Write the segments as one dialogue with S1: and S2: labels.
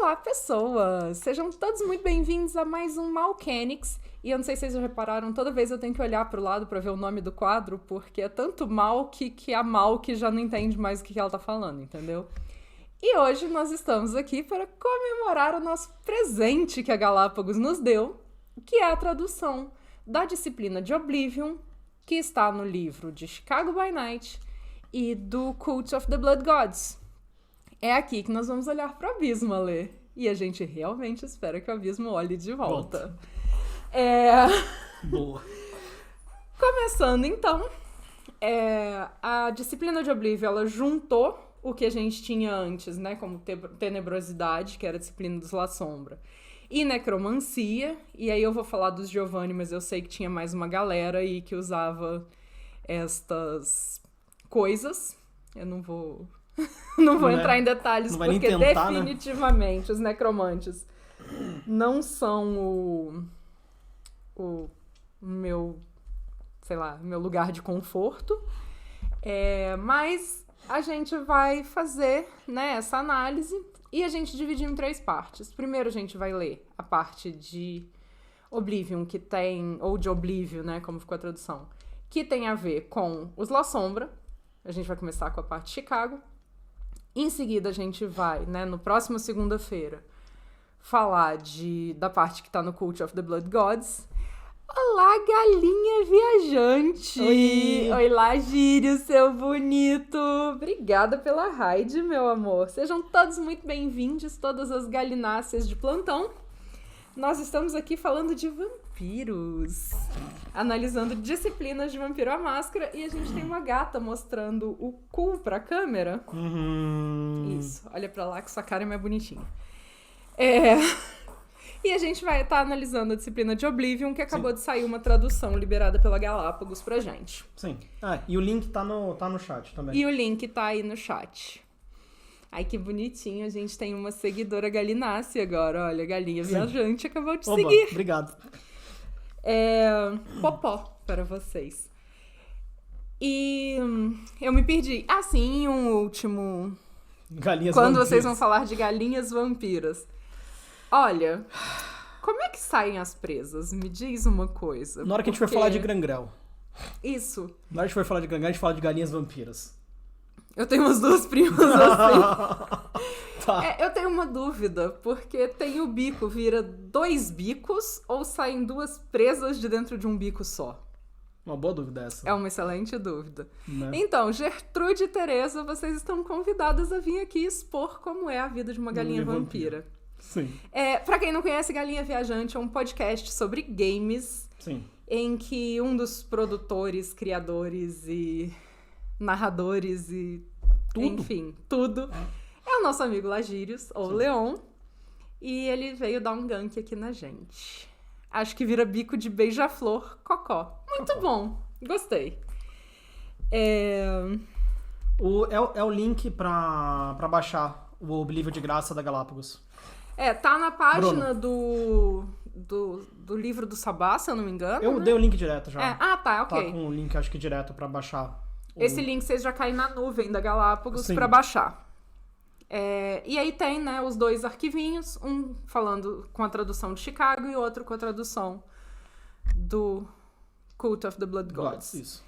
S1: Olá, pessoas! Sejam todos muito bem-vindos a mais um Malcanics. E eu não sei se vocês já repararam, toda vez eu tenho que olhar pro lado pra ver o nome do quadro, porque é tanto mal que a mal que já não entende mais o que ela tá falando, entendeu? E hoje nós estamos aqui para comemorar o nosso presente que a Galápagos nos deu, que é a tradução da disciplina de Oblivion, que está no livro de Chicago by Night e do Cult of the Blood Gods. É aqui que nós vamos olhar para o abismo, Alê. E a gente realmente espera que o abismo olhe de volta.
S2: Boa.
S1: Começando, então, a disciplina de Oblivion, ela juntou o que a gente tinha antes, né, como tenebrosidade, que era a disciplina dos La Sombra, e necromancia. E aí eu vou falar dos Giovanni, mas eu sei que tinha mais uma galera aí que usava estas coisas. Eu não vou... Não vou entrar em detalhes, porque tentar, definitivamente, né? Os necromantes não são o meu, sei lá, meu lugar de conforto. Mas a gente vai fazer, né, essa análise e a gente dividiu em 3 partes. Primeiro a gente vai ler a parte de Oblivion, que tem, ou de Oblivion, né, como ficou a tradução, que tem a ver com os La Sombra. A gente vai começar com a parte de Chicago. Em seguida, a gente vai, né, no próximo segunda-feira, falar da parte que tá no Cult of the Blood Gods. Olá, galinha viajante! Oi lá, Gírio, seu bonito! Obrigada pela raid, meu amor. Sejam todos muito bem-vindos, todas as galináceas de plantão. Nós estamos aqui falando de vampiros, analisando disciplinas de Vampiro à Máscara, e a gente tem uma gata mostrando o cu pra câmera. Isso, olha pra lá que sua cara é mais bonitinha. E a gente vai estar analisando a disciplina de Oblivion, que acabou de sair uma tradução liberada pela Galápagos pra gente.
S2: Sim. E o link tá no chat também.
S1: E o link tá aí no chat. Ai, que bonitinho, a gente tem uma seguidora galinácea agora, olha, galinha viajante acabou de seguir.
S2: Obrigado.
S1: Popó para vocês. E eu me perdi. Sim, um último.
S2: Galinhas
S1: Quando
S2: vampiras.
S1: vocês vão falar de galinhas vampiras. Olha, como é que saem as presas? Me diz uma coisa.
S2: Na hora que a gente for falar de Grangrel.
S1: Isso.
S2: Na hora que a gente for falar de Grangrel, a gente fala de galinhas vampiras.
S1: Eu tenho umas 2 primas assim.
S2: Tá.
S1: Eu tenho uma dúvida, porque tem o bico, vira 2 bicos ou saem 2 presas de dentro de um bico só?
S2: Uma boa dúvida essa.
S1: É uma excelente dúvida.
S2: Né?
S1: Então, Gertrude e Tereza, vocês estão convidadas a vir aqui expor como é a vida de uma galinha vampira.
S2: Sim.
S1: Pra quem não conhece, Galinha Viajante é um podcast sobre games.
S2: Sim.
S1: Em que um dos produtores, criadores e narradores e
S2: tudo.
S1: Enfim, tudo. É o nosso amigo Lagírios, ou Leon. E ele veio dar um gank aqui na gente. Acho que vira bico de beija-flor cocó. Muito bom. Gostei.
S2: É o link pra baixar o Oblivion de graça da Galápagos.
S1: Tá na página do livro do Sabá, se eu não me engano.
S2: Eu dei o link direto já.
S1: Tá, ok.
S2: Tá com o link, acho que direto pra baixar.
S1: Esse link vocês já caem na nuvem da Galápagos pra baixar. E aí tem, né, os 2 arquivinhos, um falando com a tradução de Chicago e outro com a tradução do Cult of the Blood Gods.
S2: Isso.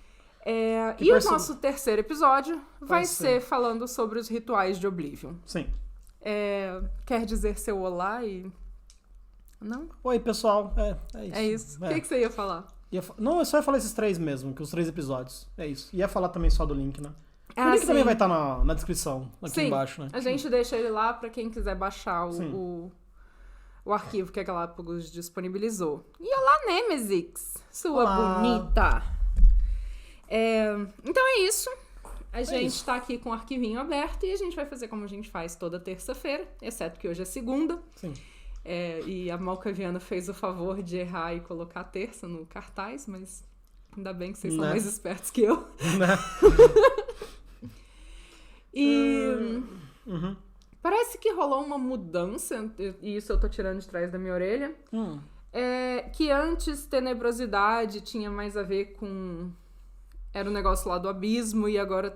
S1: E o nosso terceiro episódio vai ser falando sobre os rituais de Oblivion.
S2: Sim.
S1: Quer dizer seu olá e... Não?
S2: Oi, pessoal. É isso.
S1: É isso. O que você ia falar?
S2: Não, eu só ia falar esses 3 mesmo, que os 3 episódios. É isso. Ia falar também só do link, né? O link também vai estar na descrição, aqui embaixo, né?
S1: A gente deixa ele lá pra quem quiser baixar o arquivo que a Galápagos disponibilizou. E olá, Nemesis, sua bonita! Então é isso. A gente tá aqui com o arquivinho aberto e a gente vai fazer como a gente faz toda terça-feira, exceto que hoje é segunda.
S2: Sim.
S1: E a Malcaviana fez o favor de errar e colocar terça no cartaz, mas ainda bem que vocês são mais espertos que eu. E parece que rolou uma mudança, e isso eu tô tirando de trás da minha orelha, que antes tenebrosidade tinha mais a ver com Era um negócio lá do abismo e agora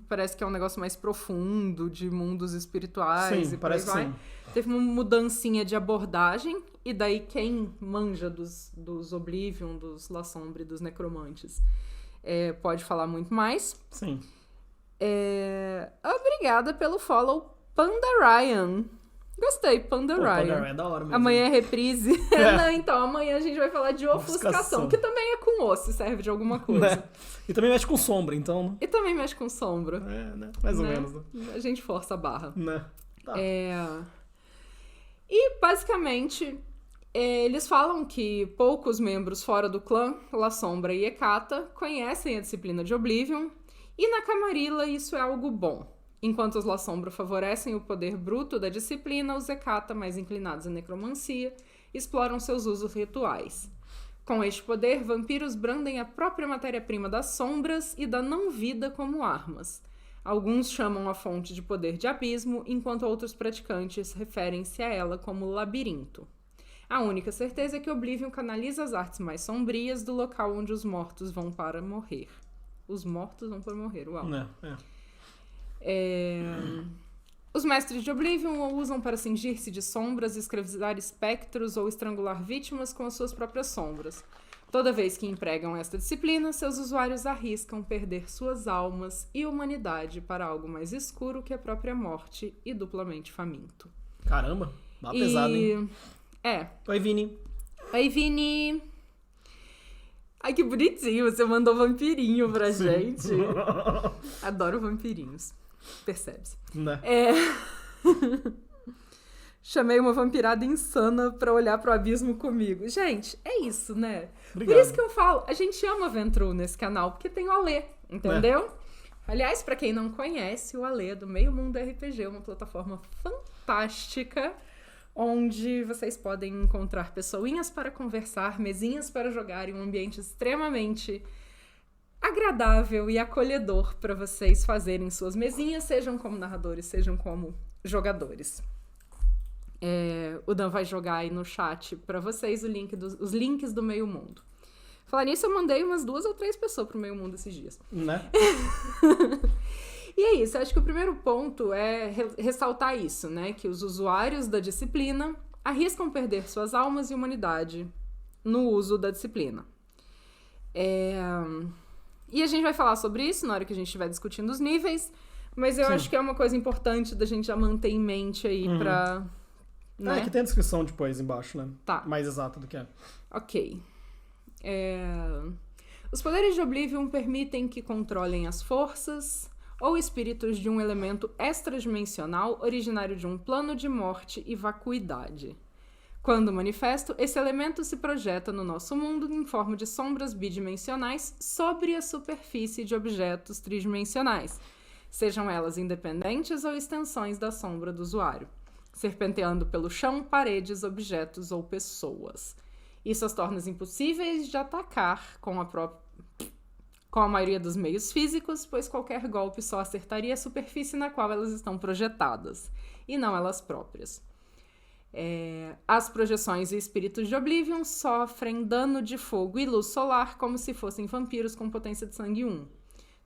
S1: parece que é um negócio mais profundo, de mundos espirituais.
S2: Sim,
S1: e por aí
S2: parece
S1: vai.
S2: sim.
S1: Teve uma mudancinha de abordagem, e daí quem manja dos Oblivion, dos La Sombre, dos Necromantes, pode falar muito mais.
S2: Sim.
S1: Obrigada pelo follow, Panda Ryan. Gostei, Panda Ryan.
S2: Panda Ryan é da hora mesmo.
S1: Amanhã é reprise. Não, então, amanhã a gente vai falar de ofuscação, que também é com osso, serve de alguma coisa.
S2: Né? E também mexe com sombra, então...
S1: E também mexe com sombra.
S2: Né? Mais ou menos, né?
S1: A gente força a barra.
S2: Né? Tá.
S1: E, basicamente, eles falam que poucos membros fora do clã, La Sombra e Hecata, conhecem a disciplina de Oblivion, e na Camarilla isso é algo bom. Enquanto os La Sombra favorecem o poder bruto da disciplina, os Hecata, mais inclinados à necromancia, exploram seus usos rituais. Com este poder, vampiros brandem a própria matéria-prima das sombras e da não-vida como armas. Alguns chamam a fonte de poder de abismo, enquanto outros praticantes referem-se a ela como labirinto. A única certeza é que Oblivion canaliza as artes mais sombrias do local onde os mortos vão para morrer. Os mortos vão para morrer, uau. Os mestres de Oblivion o usam para cingir-se de sombras, escravizar espectros ou estrangular vítimas com as suas próprias sombras. Toda vez que empregam esta disciplina, seus usuários arriscam perder suas almas e humanidade para algo mais escuro que a própria morte e duplamente faminto.
S2: Caramba, dá pesado, hein?
S1: Oi,
S2: Vini.
S1: Oi, Vini. Ai, que bonitinho, você mandou vampirinho pra gente. Adoro vampirinhos. Percebe-se.
S2: Né?
S1: Chamei uma vampirada insana pra olhar pro abismo comigo. Gente, é isso, né?
S2: Obrigado.
S1: Por isso que eu falo, a gente ama Ventru nesse canal, porque tem o Alê, entendeu? Aliás, pra quem não conhece, o Alê do Meio Mundo RPG, uma plataforma fantástica, onde vocês podem encontrar pessoinhas para conversar, mesinhas para jogar em um ambiente extremamente agradável e acolhedor para vocês fazerem suas mesinhas, sejam como narradores, sejam como jogadores. O Dan vai jogar aí no chat para vocês os links do Meio Mundo. Falar nisso, eu mandei umas 2 ou 3 pessoas pro Meio Mundo esses dias.
S2: Né?
S1: E é isso, acho que o primeiro ponto é ressaltar isso, né? Que os usuários da disciplina arriscam perder suas almas e humanidade no uso da disciplina. E a gente vai falar sobre isso na hora que a gente estiver discutindo os níveis, mas eu acho que é uma coisa importante da gente já manter em mente aí pra... Né?
S2: Que tem a descrição depois embaixo, né?
S1: Tá.
S2: Mais exata do que é.
S1: Ok. Os poderes de Oblivion permitem que controlem as forças ou espíritos de um elemento extradimensional originário de um plano de morte e vacuidade. Quando manifesto, esse elemento se projeta no nosso mundo em forma de sombras bidimensionais sobre a superfície de objetos tridimensionais, sejam elas independentes ou extensões da sombra do usuário, serpenteando pelo chão, paredes, objetos ou pessoas. Isso as torna impossíveis de atacar com a maioria dos meios físicos, pois qualquer golpe só acertaria a superfície na qual elas estão projetadas, e não elas próprias. As projeções e espíritos de Oblivion sofrem dano de fogo e luz solar como se fossem vampiros com potência de sangue 1.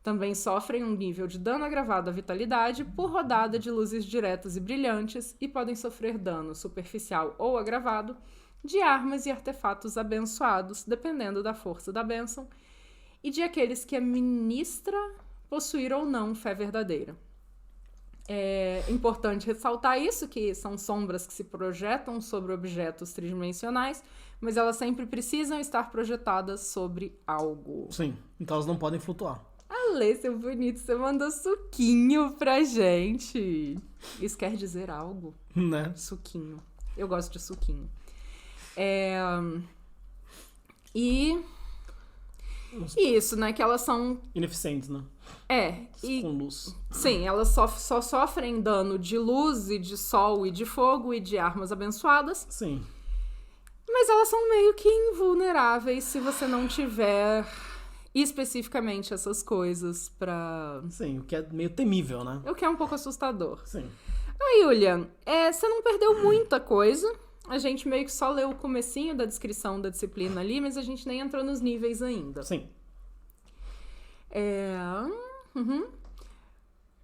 S1: Também sofrem um nível de dano agravado à vitalidade por rodada de luzes diretas e brilhantes e podem sofrer dano superficial ou agravado de armas e artefatos abençoados, dependendo da força da bênção, e de aqueles que a ministra possuir ou não fé verdadeira. É importante ressaltar isso, que são sombras que se projetam sobre objetos tridimensionais, mas elas sempre precisam estar projetadas sobre algo.
S2: Sim, então elas não podem flutuar.
S1: Alê, seu bonito, você mandou suquinho pra gente. Isso quer dizer algo?
S2: Né?
S1: Suquinho. Eu gosto de suquinho. E isso, né? Que elas são...
S2: ineficientes, né? Com luz.
S1: Sim, elas só sofrem dano de luz e de sol e de fogo e de armas abençoadas.
S2: Sim.
S1: Mas elas são meio que invulneráveis se você não tiver especificamente essas coisas pra...
S2: Sim, o que é meio temível, né?
S1: O que é um pouco assustador.
S2: Sim.
S1: Aí, Julian, você não perdeu muita coisa. A gente meio que só leu o comecinho da descrição da disciplina ali, mas a gente nem entrou nos níveis ainda.
S2: Sim.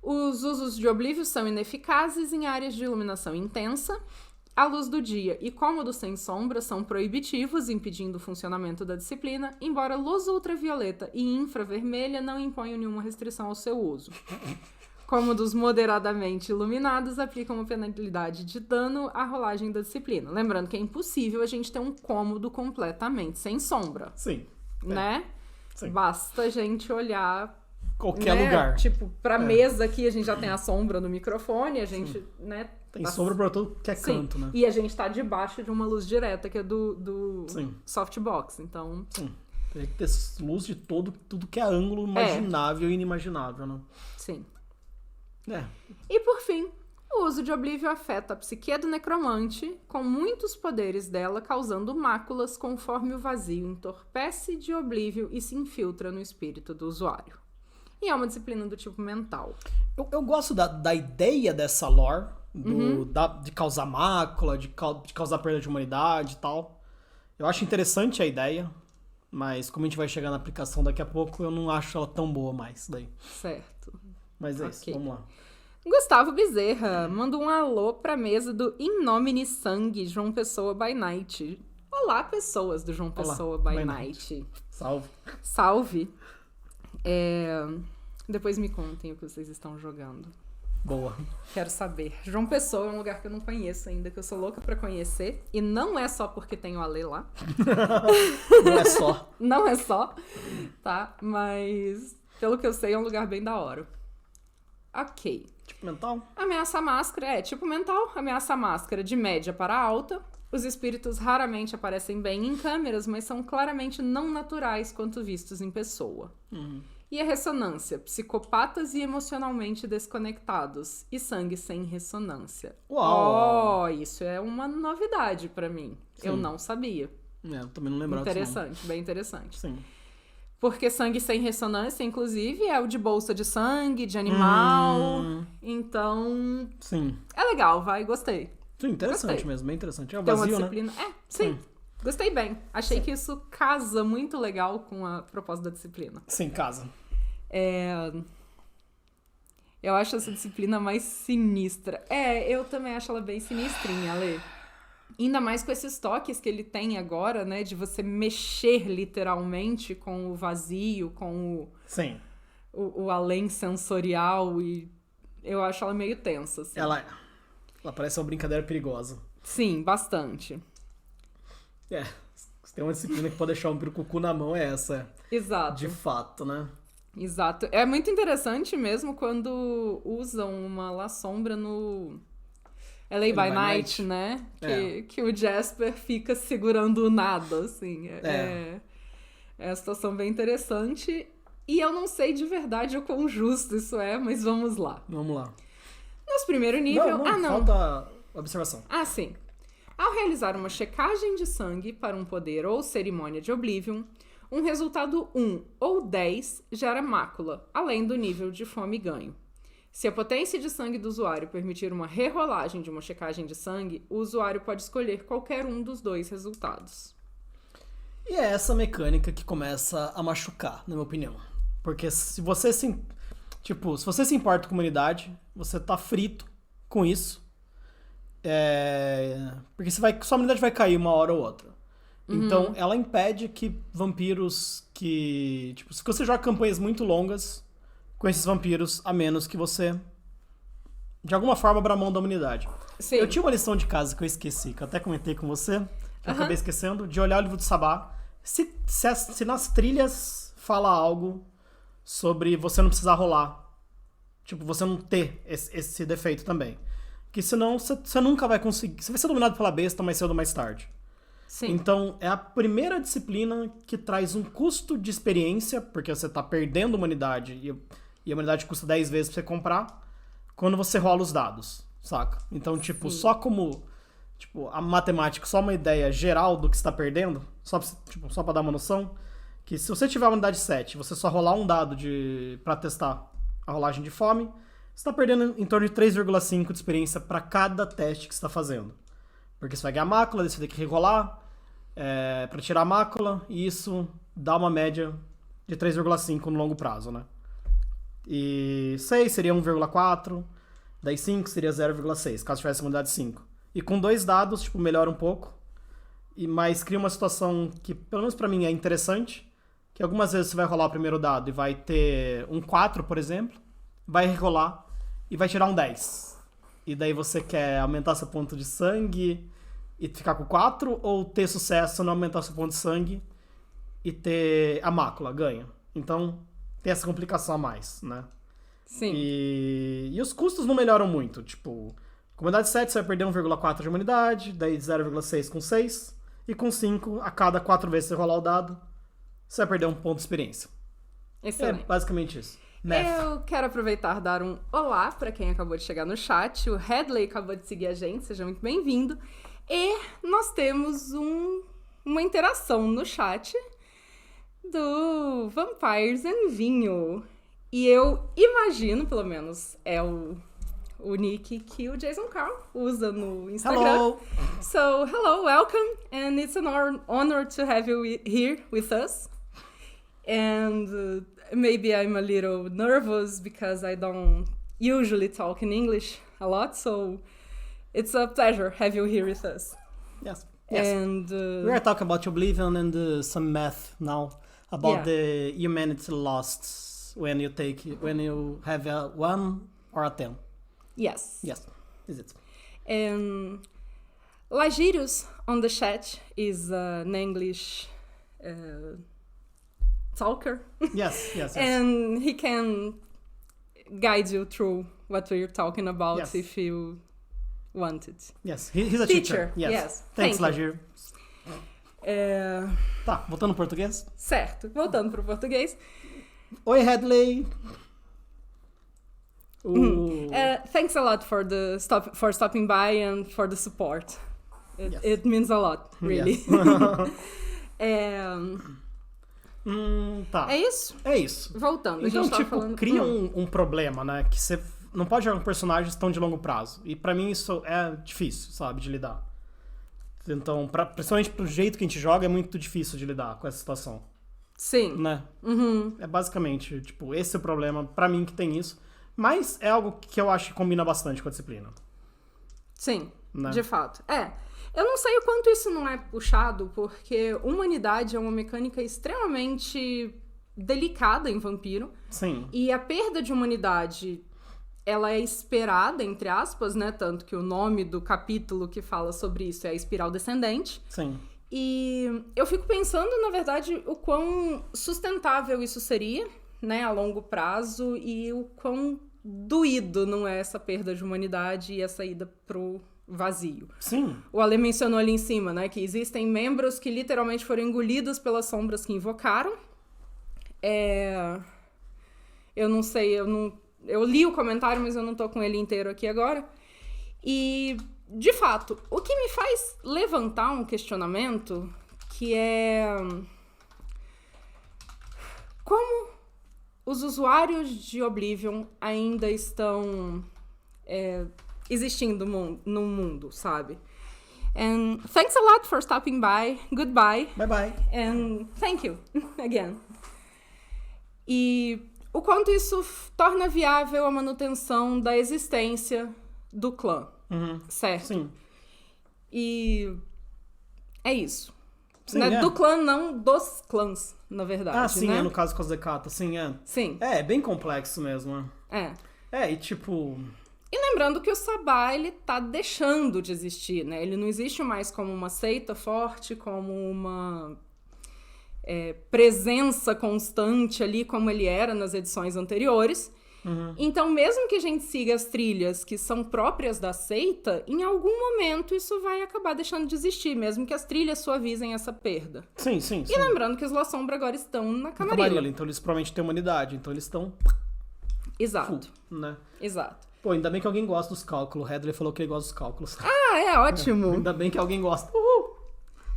S1: Os usos de Oblivion são ineficazes em áreas de iluminação intensa. A luz do dia e cômodos sem sombra são proibitivos, impedindo o funcionamento da disciplina, embora luz ultravioleta e infravermelha não imponham nenhuma restrição ao seu uso. Cômodos moderadamente iluminados aplicam uma penalidade de dano à rolagem da disciplina. Lembrando que é impossível a gente ter um cômodo completamente sem sombra.
S2: Sim.
S1: Né?
S2: Sim.
S1: Basta a gente olhar...
S2: Qualquer lugar.
S1: Tipo, pra mesa aqui a gente já tem a sombra no microfone, a gente, né...
S2: Tem sombra pra todo que é canto, né?
S1: E a gente tá debaixo de uma luz direta, que é do softbox, então...
S2: Sim. Tem que ter luz de tudo que é ângulo imaginável e inimaginável, né?
S1: Sim.
S2: É.
S1: E por fim, o uso de Oblivion afeta a psique do necromante, com muitos poderes dela causando máculas conforme o vazio entorpece de Oblivion e se infiltra no espírito do usuário. E é uma disciplina do tipo mental.
S2: Eu gosto da ideia dessa lore, de causar mácula, de causar perda de humanidade e tal. Eu acho interessante a ideia, mas como a gente vai chegar na aplicação daqui a pouco, eu não acho ela tão boa mais daí.
S1: Certo.
S2: Mas é isso, vamos lá.
S1: Gustavo Bezerra manda um alô pra mesa do In Nomine Sangue, João Pessoa by Night. Olá, pessoas do João Pessoa by Night.
S2: Salve.
S1: Salve. Depois me contem o que vocês estão jogando.
S2: Boa.
S1: Quero saber. João Pessoa é um lugar que eu não conheço ainda, que eu sou louca pra conhecer. E não é só porque tem o Ale lá.
S2: Não é só.
S1: Não é só, tá? Mas, pelo que eu sei, é um lugar bem da hora. Ok.
S2: Tipo mental?
S1: Ameaça máscara. Tipo mental. Ameaça máscara de média para alta. Os espíritos raramente aparecem bem em câmeras, mas são claramente não naturais quanto vistos em pessoa. E a ressonância, psicopatas e emocionalmente desconectados. E sangue sem ressonância.
S2: Uau!
S1: Isso é uma novidade pra mim. Sim. Eu não sabia.
S2: Eu também não lembrava disso.
S1: Interessante, bem interessante.
S2: Sim.
S1: Porque sangue sem ressonância, inclusive, é o de bolsa de sangue, de animal. Então...
S2: Sim.
S1: É legal, gostei.
S2: Sim, interessante mesmo, bem interessante. É o
S1: Tem
S2: vazio,
S1: uma disciplina...
S2: né?
S1: Sim. Gostei bem. Achei que isso casa muito legal com a proposta da disciplina.
S2: Sim, casa.
S1: Eu acho essa disciplina mais sinistra. Eu também acho ela bem sinistrinha, Ale. Ainda mais com esses toques que ele tem agora, né? De você mexer literalmente com o vazio, com o além sensorial. E eu acho ela meio tensa, assim.
S2: Ela parece uma brincadeira perigosa.
S1: Sim, bastante.
S2: Se tem uma disciplina que pode deixar um pirucucu na mão, é essa.
S1: Exato.
S2: De fato, né?
S1: Exato. É muito interessante mesmo quando usam uma La Sombra no LA by Night, né? Que o Jasper fica segurando o nada, assim. É uma situação bem interessante. E eu não sei de verdade o quão justo isso é, mas vamos lá.
S2: Vamos lá.
S1: Nosso primeiro nível...
S2: Não. Falta observação.
S1: Sim. Ao realizar uma checagem de sangue para um poder ou cerimônia de Oblivion, um resultado 1 ou 10 gera mácula, além do nível de fome ganho. Se a potência de sangue do usuário permitir uma rerolagem de uma checagem de sangue, o usuário pode escolher qualquer um dos dois resultados.
S2: E é essa mecânica que começa a machucar, na minha opinião. Porque se você se importa com a humanidade, você tá frito com isso. Porque sua humanidade vai cair uma hora ou outra. Então, ela impede que vampiros que... se você joga campanhas muito longas com esses vampiros, a menos que você, de alguma forma, abra mão da humanidade.
S1: Sim.
S2: Eu tinha uma lição de casa que eu esqueci, que eu até comentei com você, que eu acabei esquecendo, de olhar o livro do Sabá. Se nas trilhas fala algo sobre você não precisar rolar. Você não ter esse defeito também. Porque senão você nunca vai conseguir... Você vai ser dominado pela besta mais cedo ou mais tarde.
S1: Sim.
S2: Então, é a primeira disciplina que traz um custo de experiência, porque você tá perdendo humanidade, e a humanidade custa 10 vezes pra você comprar, quando você rola os dados, saca? Então, só como... a matemática, só uma ideia geral do que você tá perdendo, só pra dar uma noção, que se você tiver a unidade 7, você só rolar um dado pra testar a rolagem de fome, você tá perdendo em torno de 3,5 de experiência pra cada teste que você tá fazendo. Porque você vai ganhar mácula, você vai ter que rerolar pra tirar a mácula, e isso dá uma média de 3,5 no longo prazo, né? E 6 seria 1,4, daí 5 seria 0,6, caso tivesse imunidade 5. E com 2 dados, tipo, melhora um pouco, mas cria uma situação que, pelo menos pra mim, é interessante, que algumas vezes você vai rolar o primeiro dado e vai ter um 4, por exemplo, vai rerolar e vai tirar um 10. E daí você quer aumentar seu ponto de sangue e ficar com 4, ou ter sucesso, não aumentar seu ponto de sangue e ter a mácula, ganha. Então, tem essa complicação a mais, né?
S1: Sim.
S2: E os custos não melhoram muito. Tipo, com imunidade 7 você vai perder 1,4 de imunidade, daí 0,6 com 6, e com 5, a cada 4 vezes que você rolar o dado, você vai perder um ponto de experiência.
S1: Excelente.
S2: É basicamente isso. Math.
S1: Eu quero aproveitar e dar um olá para quem acabou de chegar no chat. O Headley acabou de seguir a gente, seja muito bem-vindo. E nós temos uma interação no chat do Vampires and Vinho. E eu imagino, pelo menos, é o nick que o Jason Carl usa no Instagram.
S2: Hello!
S1: So, hello, welcome, and it's an honor to have you here with us. And maybe I'm a little nervous because I don't usually talk in English a lot, so it's a pleasure to have you here with us.
S2: Yes.
S1: And
S2: We are talking about Oblivion and some math now about the humanity lost when you have a 1 or a 10.
S1: yes.
S2: Yes, is it?
S1: Lagirius on the chat is an English talker.
S2: Yes.
S1: And he can guide you through what we're talking about
S2: Yes.
S1: if you want it.
S2: Yes, he's a
S1: Teacher,
S2: teacher. Yes.
S1: yes.
S2: Thanks,
S1: Thank you.
S2: Lagir.
S1: É,
S2: Tá, voltando pro português.
S1: certo, voltando para o português.
S2: Oi, Headley.
S1: Thanks a lot for for stopping by and for the support.
S2: Yes.
S1: It means a lot, really.
S2: Yes. Tá.
S1: É isso?
S2: É isso.
S1: Voltando, a
S2: Então,
S1: gente tava
S2: tipo,
S1: falando...
S2: cria um problema, né? Que você não pode jogar com personagens tão de longo prazo. E pra mim isso é difícil, sabe, de lidar. Então, principalmente pro jeito que a gente joga, é muito difícil de lidar com essa situação,
S1: Sim.
S2: né?
S1: Uhum.
S2: É basicamente, tipo, esse é o problema pra mim que tem isso. Mas é algo que eu acho que combina bastante com a disciplina.
S1: Sim,
S2: Né?
S1: de fato. Eu não sei o quanto isso não é puxado, porque humanidade é uma mecânica extremamente delicada em Vampiro.
S2: Sim.
S1: E a perda de humanidade, ela é esperada, entre aspas, né? Tanto que o nome do capítulo que fala sobre isso é a Espiral Descendente.
S2: Sim.
S1: E eu fico pensando, na verdade, o quão sustentável isso seria, né, a longo prazo, e o quão doído não é essa perda de humanidade e essa ida pro vazio.
S2: Sim.
S1: O Ale mencionou ali em cima, né, que existem membros que literalmente foram engolidos pelas sombras que invocaram. Eu não sei, eu li o comentário, mas eu não tô com ele inteiro aqui agora. E, de fato, o que me faz levantar um questionamento que é... como os usuários de Oblivion ainda estão existindo no mundo, sabe? And thanks a lot for stopping by. Goodbye.
S2: Bye bye.
S1: And thank you again. E o quanto isso torna viável a manutenção da existência do clã, certo?
S2: Sim.
S1: E é isso.
S2: Sim,
S1: Né?
S2: é.
S1: Do clã, não dos clãs, na verdade,
S2: Ah, sim,
S1: né?
S2: é no caso com as Zekata, sim, é.
S1: Sim,
S2: É bem complexo mesmo,
S1: é.
S2: e tipo...
S1: E lembrando que o Sabá, ele tá deixando de existir, né? Ele não existe mais como uma seita forte, como uma presença constante ali, como ele era nas edições anteriores. Então, mesmo que a gente siga as trilhas que são próprias da seita, em algum momento isso vai acabar deixando de existir, mesmo que as trilhas suavizem essa perda.
S2: Sim, sim, sim.
S1: E lembrando que os La Sombra agora estão na Camarilla.
S2: Camarilla, então eles provavelmente têm humanidade, então eles estão
S1: Exato,
S2: full, né?
S1: exato.
S2: Pô, ainda bem que alguém gosta dos cálculos. O Headley falou que ele gosta dos cálculos.
S1: Ah, é ótimo!
S2: Ainda bem que alguém gosta. Uhul!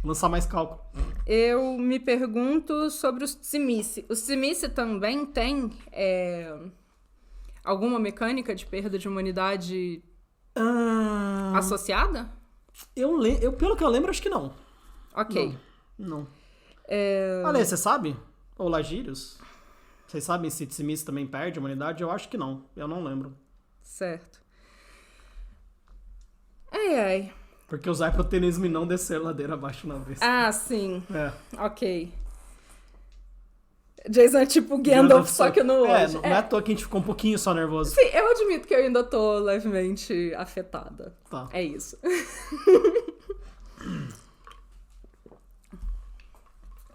S2: Lançar mais cálculo.
S1: Eu me pergunto sobre os Tsimice. Os Tsimice também têm alguma mecânica de perda de humanidade associada?
S2: Pelo que eu lembro, acho que não.
S1: Ok.
S2: Não. Ale, você sabe? Ou Lagírios? Vocês sabem se Tsimis também perde a humanidade? Eu acho que não. Eu não lembro.
S1: Certo. Ai.
S2: Porque usar proteínismo e não descer ladeira abaixo na vez.
S1: Ah, sim.
S2: É.
S1: Ok. Jason é tipo Gandalf, só que no
S2: É,
S1: hoje.
S2: não é à toa que a gente ficou um pouquinho só nervoso.
S1: Sim, eu admito que eu ainda tô levemente afetada.
S2: Tá.
S1: É isso.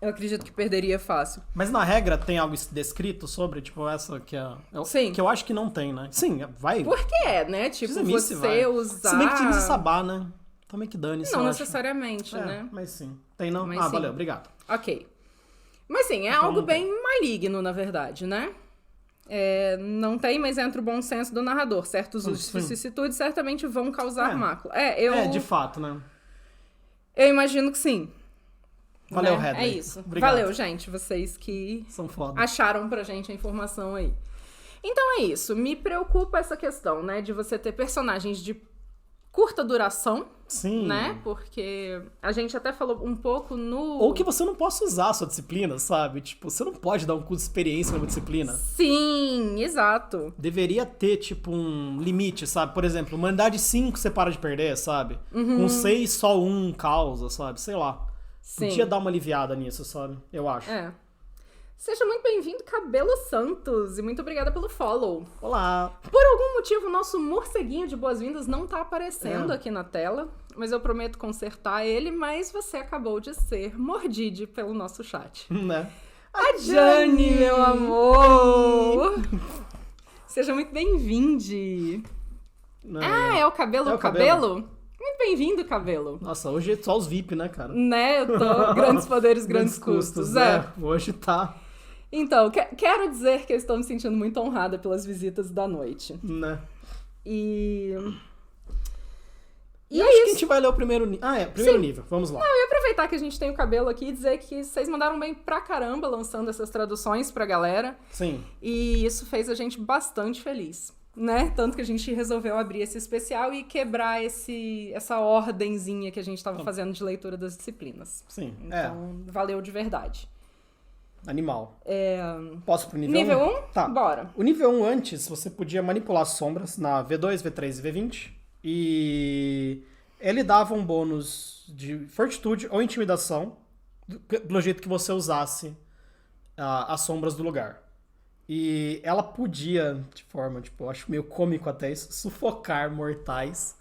S1: Eu acredito que perderia fácil.
S2: Mas na regra tem algo descrito sobre, tipo, essa que é...
S1: Sim.
S2: Que eu acho que não tem, né? Sim, vai.
S1: Porque né? Tipo,
S2: Tzimice
S1: você
S2: vai.
S1: usar...
S2: Se bem que Tzimice e Sabá, né? Também que dane-se,
S1: Não
S2: eu acho.
S1: necessariamente, né?
S2: Mas sim. Tem não?
S1: Mas
S2: Ah,
S1: sim.
S2: valeu, obrigado.
S1: Ok. Mas sim, é
S2: Então
S1: algo
S2: não tem.
S1: bem maligno, na verdade, né? Não tem, mas entra o bom senso do narrador. Certos usos de
S2: sim.
S1: vicissitudes certamente vão causar
S2: É.
S1: mácula.
S2: De fato, né?
S1: Eu imagino que sim.
S2: Valeu,
S1: né?
S2: Headley.
S1: É isso.
S2: Obrigado.
S1: Valeu, gente. Vocês que
S2: São foda.
S1: acharam pra gente a informação aí. Então é isso. Me preocupa essa questão, né? De você ter personagens de curta duração,
S2: Sim.
S1: né? Porque a gente até falou um pouco no...
S2: Ou que você não possa usar a sua disciplina, sabe? Tipo, você não pode dar um curso de experiência numa disciplina.
S1: Sim, exato.
S2: Deveria ter, tipo, um limite, sabe? Por exemplo, humanidade 5 você para de perder, sabe? Com 6 só 1 causa, sabe? Sei lá.
S1: Sim.
S2: Podia dar uma aliviada nisso, sabe? Eu acho.
S1: Seja muito bem-vindo, Cabelo Santos, e muito obrigada pelo follow.
S2: Olá.
S1: Por algum motivo, o nosso morceguinho de boas-vindas não tá aparecendo aqui na tela, mas eu prometo consertar ele, mas você acabou de ser mordido pelo nosso chat.
S2: Né?
S1: A Jane, meu amor! Seja muito bem-vinde.
S2: Não,
S1: É o cabelo?
S2: É o cabelo.
S1: Muito bem-vindo, cabelo.
S2: Nossa, hoje é só os VIP, né, cara?
S1: Né, eu tô... Grandes poderes, grandes custos.
S2: Hoje tá,
S1: Então, quero dizer que eu estou me sentindo muito honrada pelas visitas da noite.
S2: né?
S1: E
S2: E
S1: é
S2: acho que a
S1: isso.
S2: gente vai ler o primeiro nível. Primeiro nível. Vamos lá.
S1: Eu ia aproveitar que a gente tem o cabelo aqui e dizer que vocês mandaram bem pra caramba lançando essas traduções pra galera.
S2: Sim.
S1: E isso fez a gente bastante feliz, né? Tanto que a gente resolveu abrir esse especial e quebrar essa ordenzinha que a gente tava fazendo de leitura das disciplinas.
S2: Sim.
S1: Então, valeu de verdade.
S2: Animal. Posso pro nível 1?
S1: Nível 1?
S2: Tá.
S1: Bora.
S2: O nível 1 antes, você podia manipular sombras na V2, V3 e V20. E ele dava um bônus de fortitude ou intimidação, pelo jeito que você usasse as sombras do lugar. E ela podia, de forma, tipo, eu acho meio cômico até isso, sufocar mortais.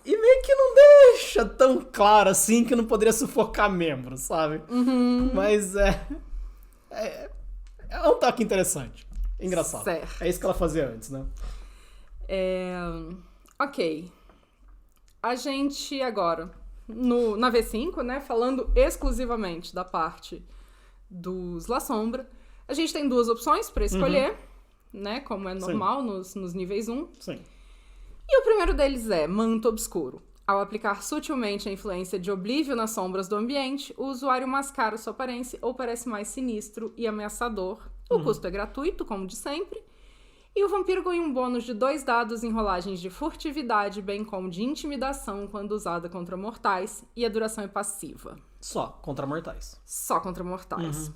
S2: E meio que não deixa tão claro assim que não poderia sufocar membros, sabe? Mas é um toque interessante. Engraçado.
S1: Certo.
S2: É isso que ela fazia antes, né?
S1: Ok. A gente agora, na V5, né, falando exclusivamente da parte dos La Sombra, a gente tem duas opções pra escolher, né, como é normal nos níveis 1.
S2: Sim.
S1: E o primeiro deles é Manto Obscuro. Ao aplicar sutilmente a influência de Oblívio nas sombras do ambiente, o usuário mascara sua aparência ou parece mais sinistro e ameaçador. O custo é gratuito, como de sempre. E o vampiro ganha um bônus de 2 dados em rolagens de furtividade, bem como de intimidação quando usada contra mortais. E a duração é passiva.
S2: Só contra mortais.
S1: Só contra mortais.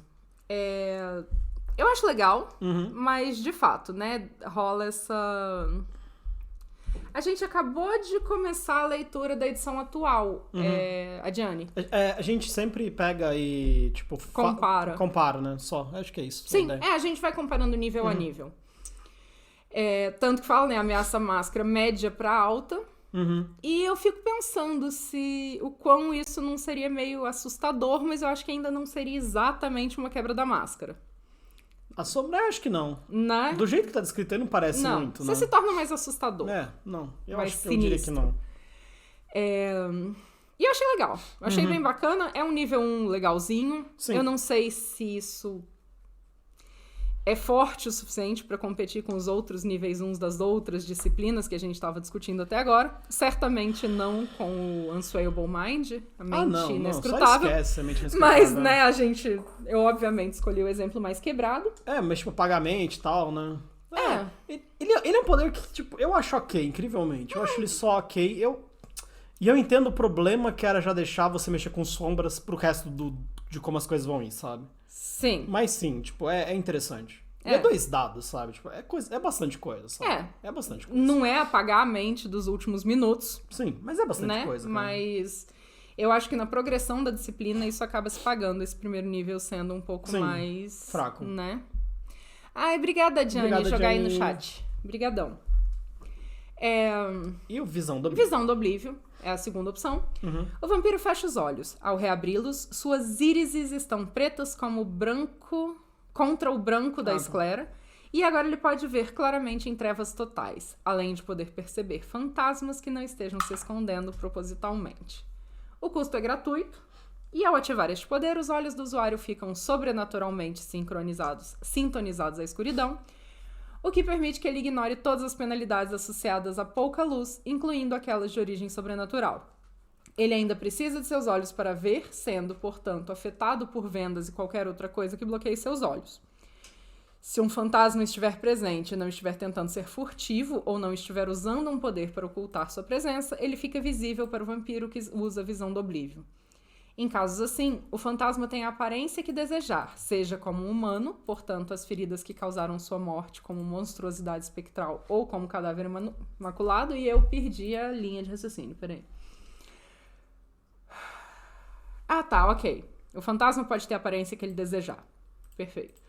S1: Eu acho legal, mas de fato, né, rola essa... A gente acabou de começar a leitura da edição atual, a Diane.
S2: A gente sempre pega e, tipo... Compara, né? Só. Acho que é isso.
S1: Sim, a gente vai comparando nível a nível. Tanto que fala, né, ameaça máscara média pra alta. E eu fico pensando o quão isso não seria meio assustador, mas eu acho que ainda não seria exatamente uma quebra da máscara.
S2: A sombra, eu acho que não.
S1: Né?
S2: Do jeito que tá descrito aí, não parece
S1: Não,
S2: muito,
S1: você
S2: né?
S1: se torna mais assustador.
S2: Não. Eu
S1: Mais
S2: acho que eu diria que
S1: sinistro.
S2: não.
S1: E eu achei legal. Eu achei bem bacana. É um nível 1 legalzinho.
S2: Sim.
S1: Eu não sei se isso é forte o suficiente pra competir com os outros níveis 1 das outras disciplinas que a gente tava discutindo até agora. Certamente não com o Unswayable Mind, a mente
S2: Não, só
S1: inescrutável.
S2: esquece a mente inescrutável.
S1: Mas, né, eu obviamente escolhi o exemplo mais quebrado.
S2: Mas tipo, pagar a mente e tal, né? Ele é um poder que, tipo, eu acho ok, incrivelmente. Eu acho ele só ok. E eu entendo o problema que era já deixar você mexer com sombras pro resto do de como as coisas vão ir, sabe?
S1: Sim.
S2: Mas sim, tipo, é interessante. E é 2 dados, sabe? Tipo, é bastante coisa, sabe? É bastante coisa.
S1: Não é apagar a mente dos últimos minutos.
S2: Sim, mas é bastante
S1: né?
S2: coisa. Cara.
S1: Mas eu acho que na progressão da disciplina isso acaba se pagando, esse primeiro nível sendo um pouco mais...
S2: fraco.
S1: Né? Ai, obrigada, Gianni, jogar aí no chat. Brigadão.
S2: E o Visão do Oblívio?
S1: Visão do Oblívio é a segunda opção. O vampiro fecha os olhos. Ao reabri-los, suas írises estão pretas como branco... contra o branco da esclera, e agora ele pode ver claramente em trevas totais, além de poder perceber fantasmas que não estejam se escondendo propositalmente. O custo é gratuito, e ao ativar este poder, os olhos do usuário ficam sobrenaturalmente sintonizados à escuridão, o que permite que ele ignore todas as penalidades associadas a pouca luz, incluindo aquelas de origem sobrenatural. Ele ainda precisa de seus olhos para ver, sendo, portanto, afetado por vendas e qualquer outra coisa que bloqueie seus olhos. Se um fantasma estiver presente e não estiver tentando ser furtivo ou não estiver usando um poder para ocultar sua presença, ele fica visível para o vampiro que usa a visão do oblívio. Em casos assim, o fantasma tem a aparência que desejar, seja como um humano, portanto, as feridas que causaram sua morte como monstruosidade espectral ou como cadáver imaculado, e eu perdi a linha de raciocínio, peraí. Ah, tá, ok. O fantasma pode ter a aparência que ele desejar. Perfeito.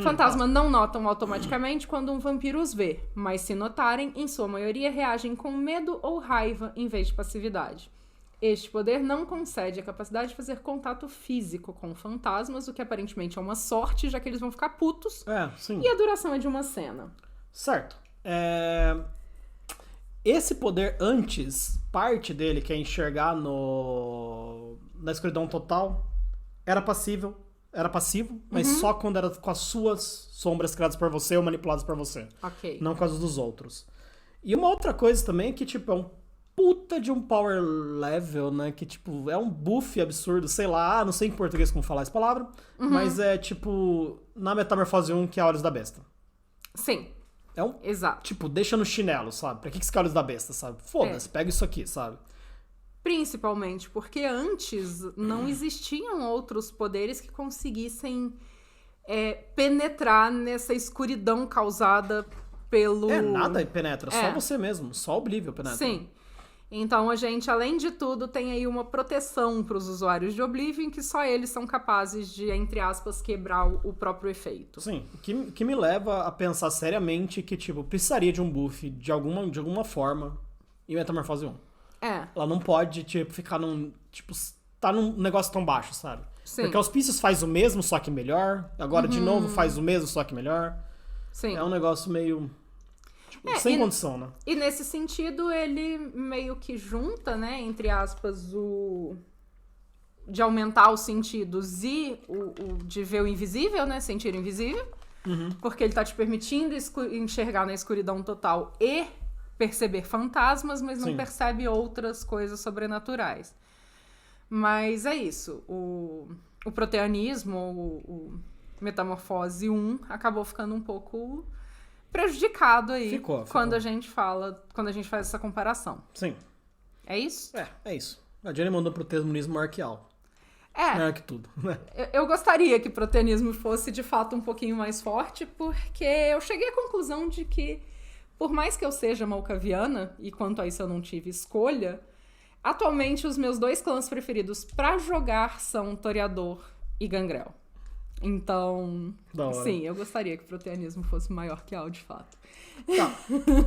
S1: Fantasmas não notam automaticamente quando um vampiro os vê, mas se notarem, em sua maioria reagem com medo ou raiva em vez de passividade. Este poder não concede a capacidade de fazer contato físico com fantasmas, o que aparentemente é uma sorte, já que eles vão ficar putos.
S2: Sim.
S1: E a duração é de uma cena.
S2: Certo. Esse poder antes, parte dele, que é enxergar na escuridão total, era passivo, mas só quando era com as suas sombras criadas por você ou manipuladas por você.
S1: Ok.
S2: Não com as dos outros. E uma outra coisa também que, tipo, é um puta de um power level, né? Que, tipo, é um buff absurdo, sei lá, não sei em português como falar essa palavra, mas é, tipo, na Metamorfose 1, que é Olhos da Besta.
S1: Sim. Exato.
S2: Tipo, deixa no chinelo, sabe? Pra que você quer Olhos da Besta, sabe? Foda-se, pega isso aqui, sabe?
S1: Principalmente porque antes não existiam outros poderes que conseguissem penetrar nessa escuridão causada pelo...
S2: Nada penetra, só você mesmo, só o Oblívio penetra.
S1: Sim. Então a gente, além de tudo, tem aí uma proteção para os usuários de Oblivion que só eles são capazes de, entre aspas, quebrar o próprio efeito.
S2: Sim, que me leva a pensar seriamente que, tipo, precisaria de um buff de alguma forma em Metamorfose 1. Ela não pode, tipo, ficar tá num negócio tão baixo, sabe?
S1: Sim.
S2: Porque Auspícios faz o mesmo, só que melhor. Agora, de novo, faz o mesmo, só que melhor.
S1: Sim.
S2: É um negócio meio... sem condição, né?
S1: E nesse sentido, ele meio que junta, né, entre aspas, de aumentar os sentidos e o de ver o invisível, né, sentir o invisível. Porque ele tá te permitindo enxergar na escuridão total e perceber fantasmas, mas não percebe outras coisas sobrenaturais. Mas é isso. O proteanismo, o Metamorfose 1, acabou ficando um pouco prejudicado aí
S2: ficou.
S1: Quando a gente faz essa comparação.
S2: Sim.
S1: É isso?
S2: É isso. A Jenny mandou proteanismo arqueal. Melhor que tudo.
S1: Eu gostaria que o proteanismo fosse, de fato, um pouquinho mais forte, porque eu cheguei à conclusão de que, por mais que eu seja malkaviana, e quanto a isso eu não tive escolha, atualmente os meus 2 clãs preferidos pra jogar são Toreador e Gangrel. Então, sim, eu gostaria que o proteanismo fosse maior que Al, de fato.
S2: Tá.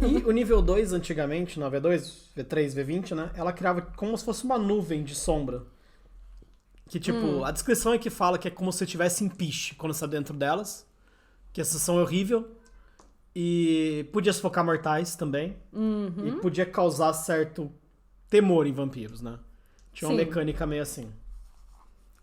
S2: E o nível 2, antigamente, no V2, V3, V20, né? Ela criava como se fosse uma nuvem de sombra. Que, tipo, a descrição é que fala que é como se estivesse em piche quando você tá dentro delas. Que a sensação é horrível. E podia sufocar mortais também. E podia causar certo temor em vampiros, né? Tinha uma mecânica meio assim.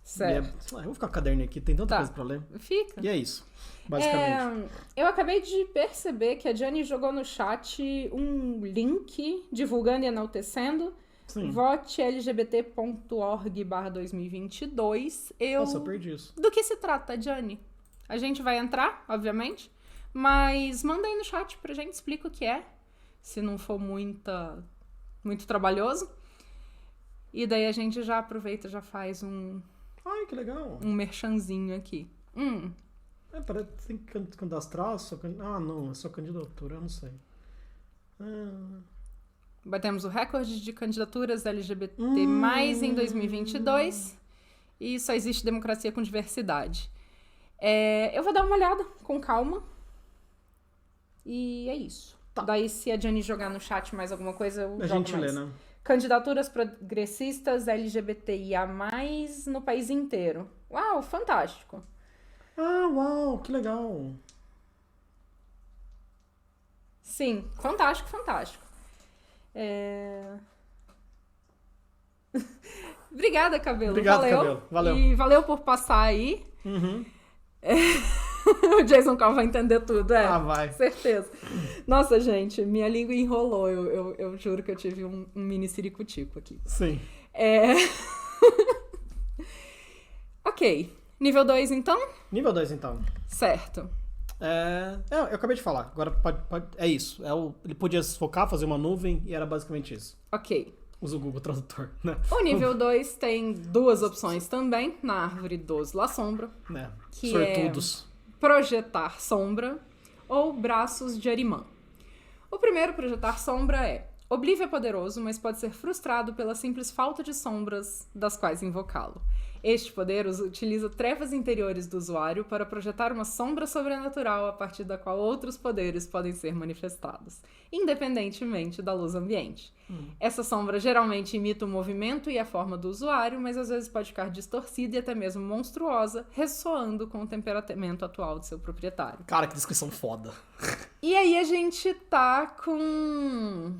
S1: Certo.
S2: Eu vou ficar com o caderninho aqui, tem tanta coisa pra ler.
S1: Fica.
S2: E é isso, basicamente.
S1: Eu acabei de perceber que a Gianni jogou no chat um link divulgando e enaltecendo.
S2: Sim.
S1: Vote lgbt.org/2022.
S2: Nossa, eu perdi isso.
S1: Do que se trata, Gianni? A gente vai entrar, obviamente, mas manda aí no chat pra gente, explica o que é, se não for muito trabalhoso. E daí a gente já aproveita, já faz
S2: Ai, que legal.
S1: Um merchanzinho aqui.
S2: Parece que tem que cadastrar. Não, é só candidatura, eu não sei.
S1: Batemos o recorde de candidaturas LGBT+, em 2022. E só existe democracia com diversidade. Eu vou dar uma olhada com calma. E é isso.
S2: Tá.
S1: Daí, se a Jenny jogar no chat mais alguma coisa, eu
S2: A
S1: jogo
S2: gente
S1: mais.
S2: lê, né?
S1: Candidaturas progressistas LGBTIA+, no país inteiro. Uau, fantástico.
S2: Uau, que legal.
S1: Sim, fantástico. Obrigada, Cabelo.
S2: Obrigado,
S1: valeu.
S2: Cabelo. Valeu.
S1: E valeu por passar aí.
S2: Uhum.
S1: O Jason Carl vai entender tudo,
S2: vai.
S1: Certeza. Nossa, gente, minha língua enrolou. Eu juro que eu tive um mini ciricutico aqui.
S2: Sim.
S1: Ok. Nível 2, então?
S2: Nível 2, então.
S1: Certo.
S2: Eu acabei de falar. Agora pode é isso. Ele podia se focar, fazer uma nuvem e era basicamente isso.
S1: Ok.
S2: Usa o Google Tradutor, né?
S1: O nível 2 tem duas opções também na árvore dos La Sombra. Que
S2: Sortudos.
S1: Projetar sombra ou braços de Arimã. O primeiro, projetar sombra, Oblive é poderoso, mas pode ser frustrado pela simples falta de sombras das quais invocá-lo. Este poder utiliza trevas interiores do usuário para projetar uma sombra sobrenatural a partir da qual outros poderes podem ser manifestados, independentemente da luz ambiente. Essa sombra geralmente imita o movimento e a forma do usuário, mas às vezes pode ficar distorcida e até mesmo monstruosa, ressoando com o temperamento atual de seu proprietário.
S2: Cara, que descrição foda.
S1: E aí a gente tá com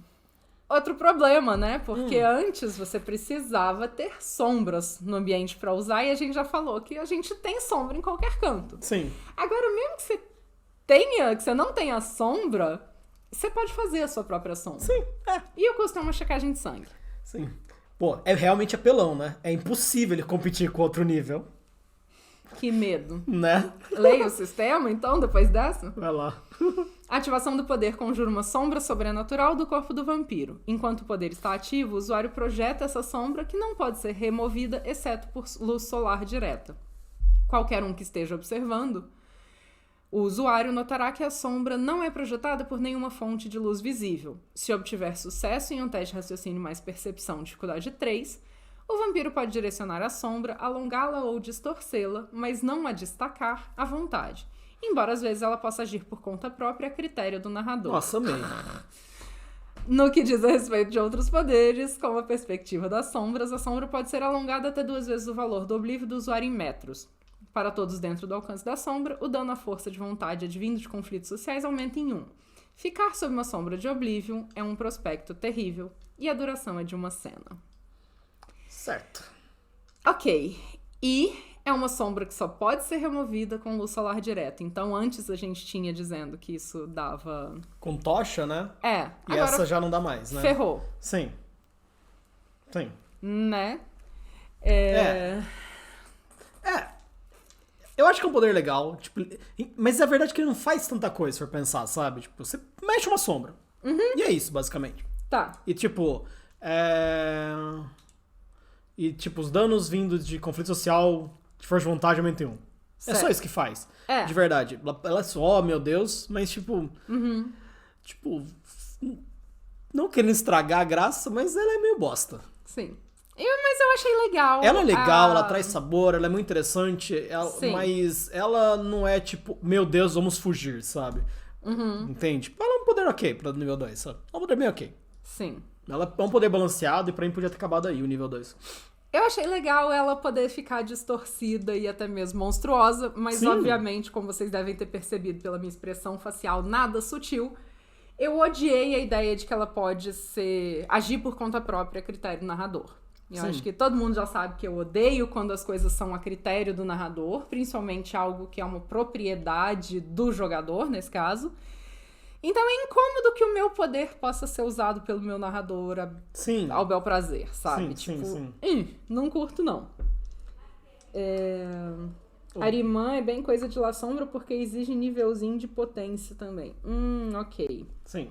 S1: outro problema, né? Porque antes você precisava ter sombras no ambiente pra usar e a gente já falou que a gente tem sombra em qualquer canto.
S2: Sim.
S1: Agora, mesmo que você não tenha sombra, você pode fazer a sua própria sombra.
S2: Sim,
S1: E o custo é uma checagem de sangue.
S2: Sim. Pô, é realmente apelão, né? É impossível ele competir com outro nível.
S1: Que medo.
S2: Né?
S1: Leia o sistema, então, depois dessa?
S2: Vai lá.
S1: A ativação do poder conjura uma sombra sobrenatural do corpo do vampiro. Enquanto o poder está ativo, o usuário projeta essa sombra que não pode ser removida, exceto por luz solar direta. Qualquer um que esteja observando, o usuário notará que a sombra não é projetada por nenhuma fonte de luz visível. Se obtiver sucesso em um teste de raciocínio mais percepção, dificuldade 3, o vampiro pode direcionar a sombra, alongá-la ou distorcê-la, mas não a destacar à vontade. Embora às vezes ela possa agir por conta própria a critério do narrador.
S2: Nossa, amei.
S1: No que diz a respeito de outros poderes, como a perspectiva das sombras, a sombra pode ser alongada até 2 vezes o valor do oblívio do usuário em metros. Para todos dentro do alcance da sombra, o dano à força de vontade advindo de conflitos sociais aumenta em 1. Ficar sob uma sombra de Oblivion é um prospecto terrível, e a duração é de uma cena.
S2: Certo.
S1: Ok. E é uma sombra que só pode ser removida com luz solar direta. Então, antes a gente tinha dizendo que isso dava...
S2: Com tocha, né? E
S1: agora
S2: essa já não dá mais, né?
S1: ferrou.
S2: Sim.
S1: Né?
S2: Eu acho que é um poder legal, tipo, mas a verdade é que ele não faz tanta coisa, se for pensar, sabe? Tipo, você mexe uma sombra. E é isso, basicamente.
S1: Tá.
S2: E tipo, os danos vindos de conflito social, de força de vontade, aumentam em 1.
S1: Certo.
S2: É só isso que faz. De verdade. Ela é só, meu Deus, mas tipo... Tipo, não querendo estragar a graça, mas ela é meio bosta.
S1: Sim. Mas eu achei legal.
S2: Ela é legal, ela traz sabor, ela é muito interessante,
S1: Sim.
S2: mas ela não é tipo, meu Deus, vamos fugir, sabe? Entende? Ela é um poder ok pra nível 2, sabe? É um poder bem ok.
S1: Sim.
S2: Ela é um poder balanceado e pra mim podia ter acabado aí o nível 2.
S1: Eu achei legal ela poder ficar distorcida e até mesmo monstruosa, mas
S2: Sim.
S1: obviamente, como vocês devem ter percebido pela minha expressão facial nada sutil, eu odiei a ideia de que ela pode agir por conta própria a critério do narrador. Eu
S2: Sim.
S1: acho que todo mundo já sabe que eu odeio quando as coisas são a critério do narrador, principalmente algo que é uma propriedade do jogador, nesse caso. Então é incômodo que o meu poder possa ser usado pelo meu narrador
S2: Sim.
S1: ao bel prazer, sabe?
S2: Sim,
S1: tipo,
S2: sim.
S1: Não curto, não. Arimã é bem coisa de La Sombra porque exige nívelzinho de potência também. Ok.
S2: Sim.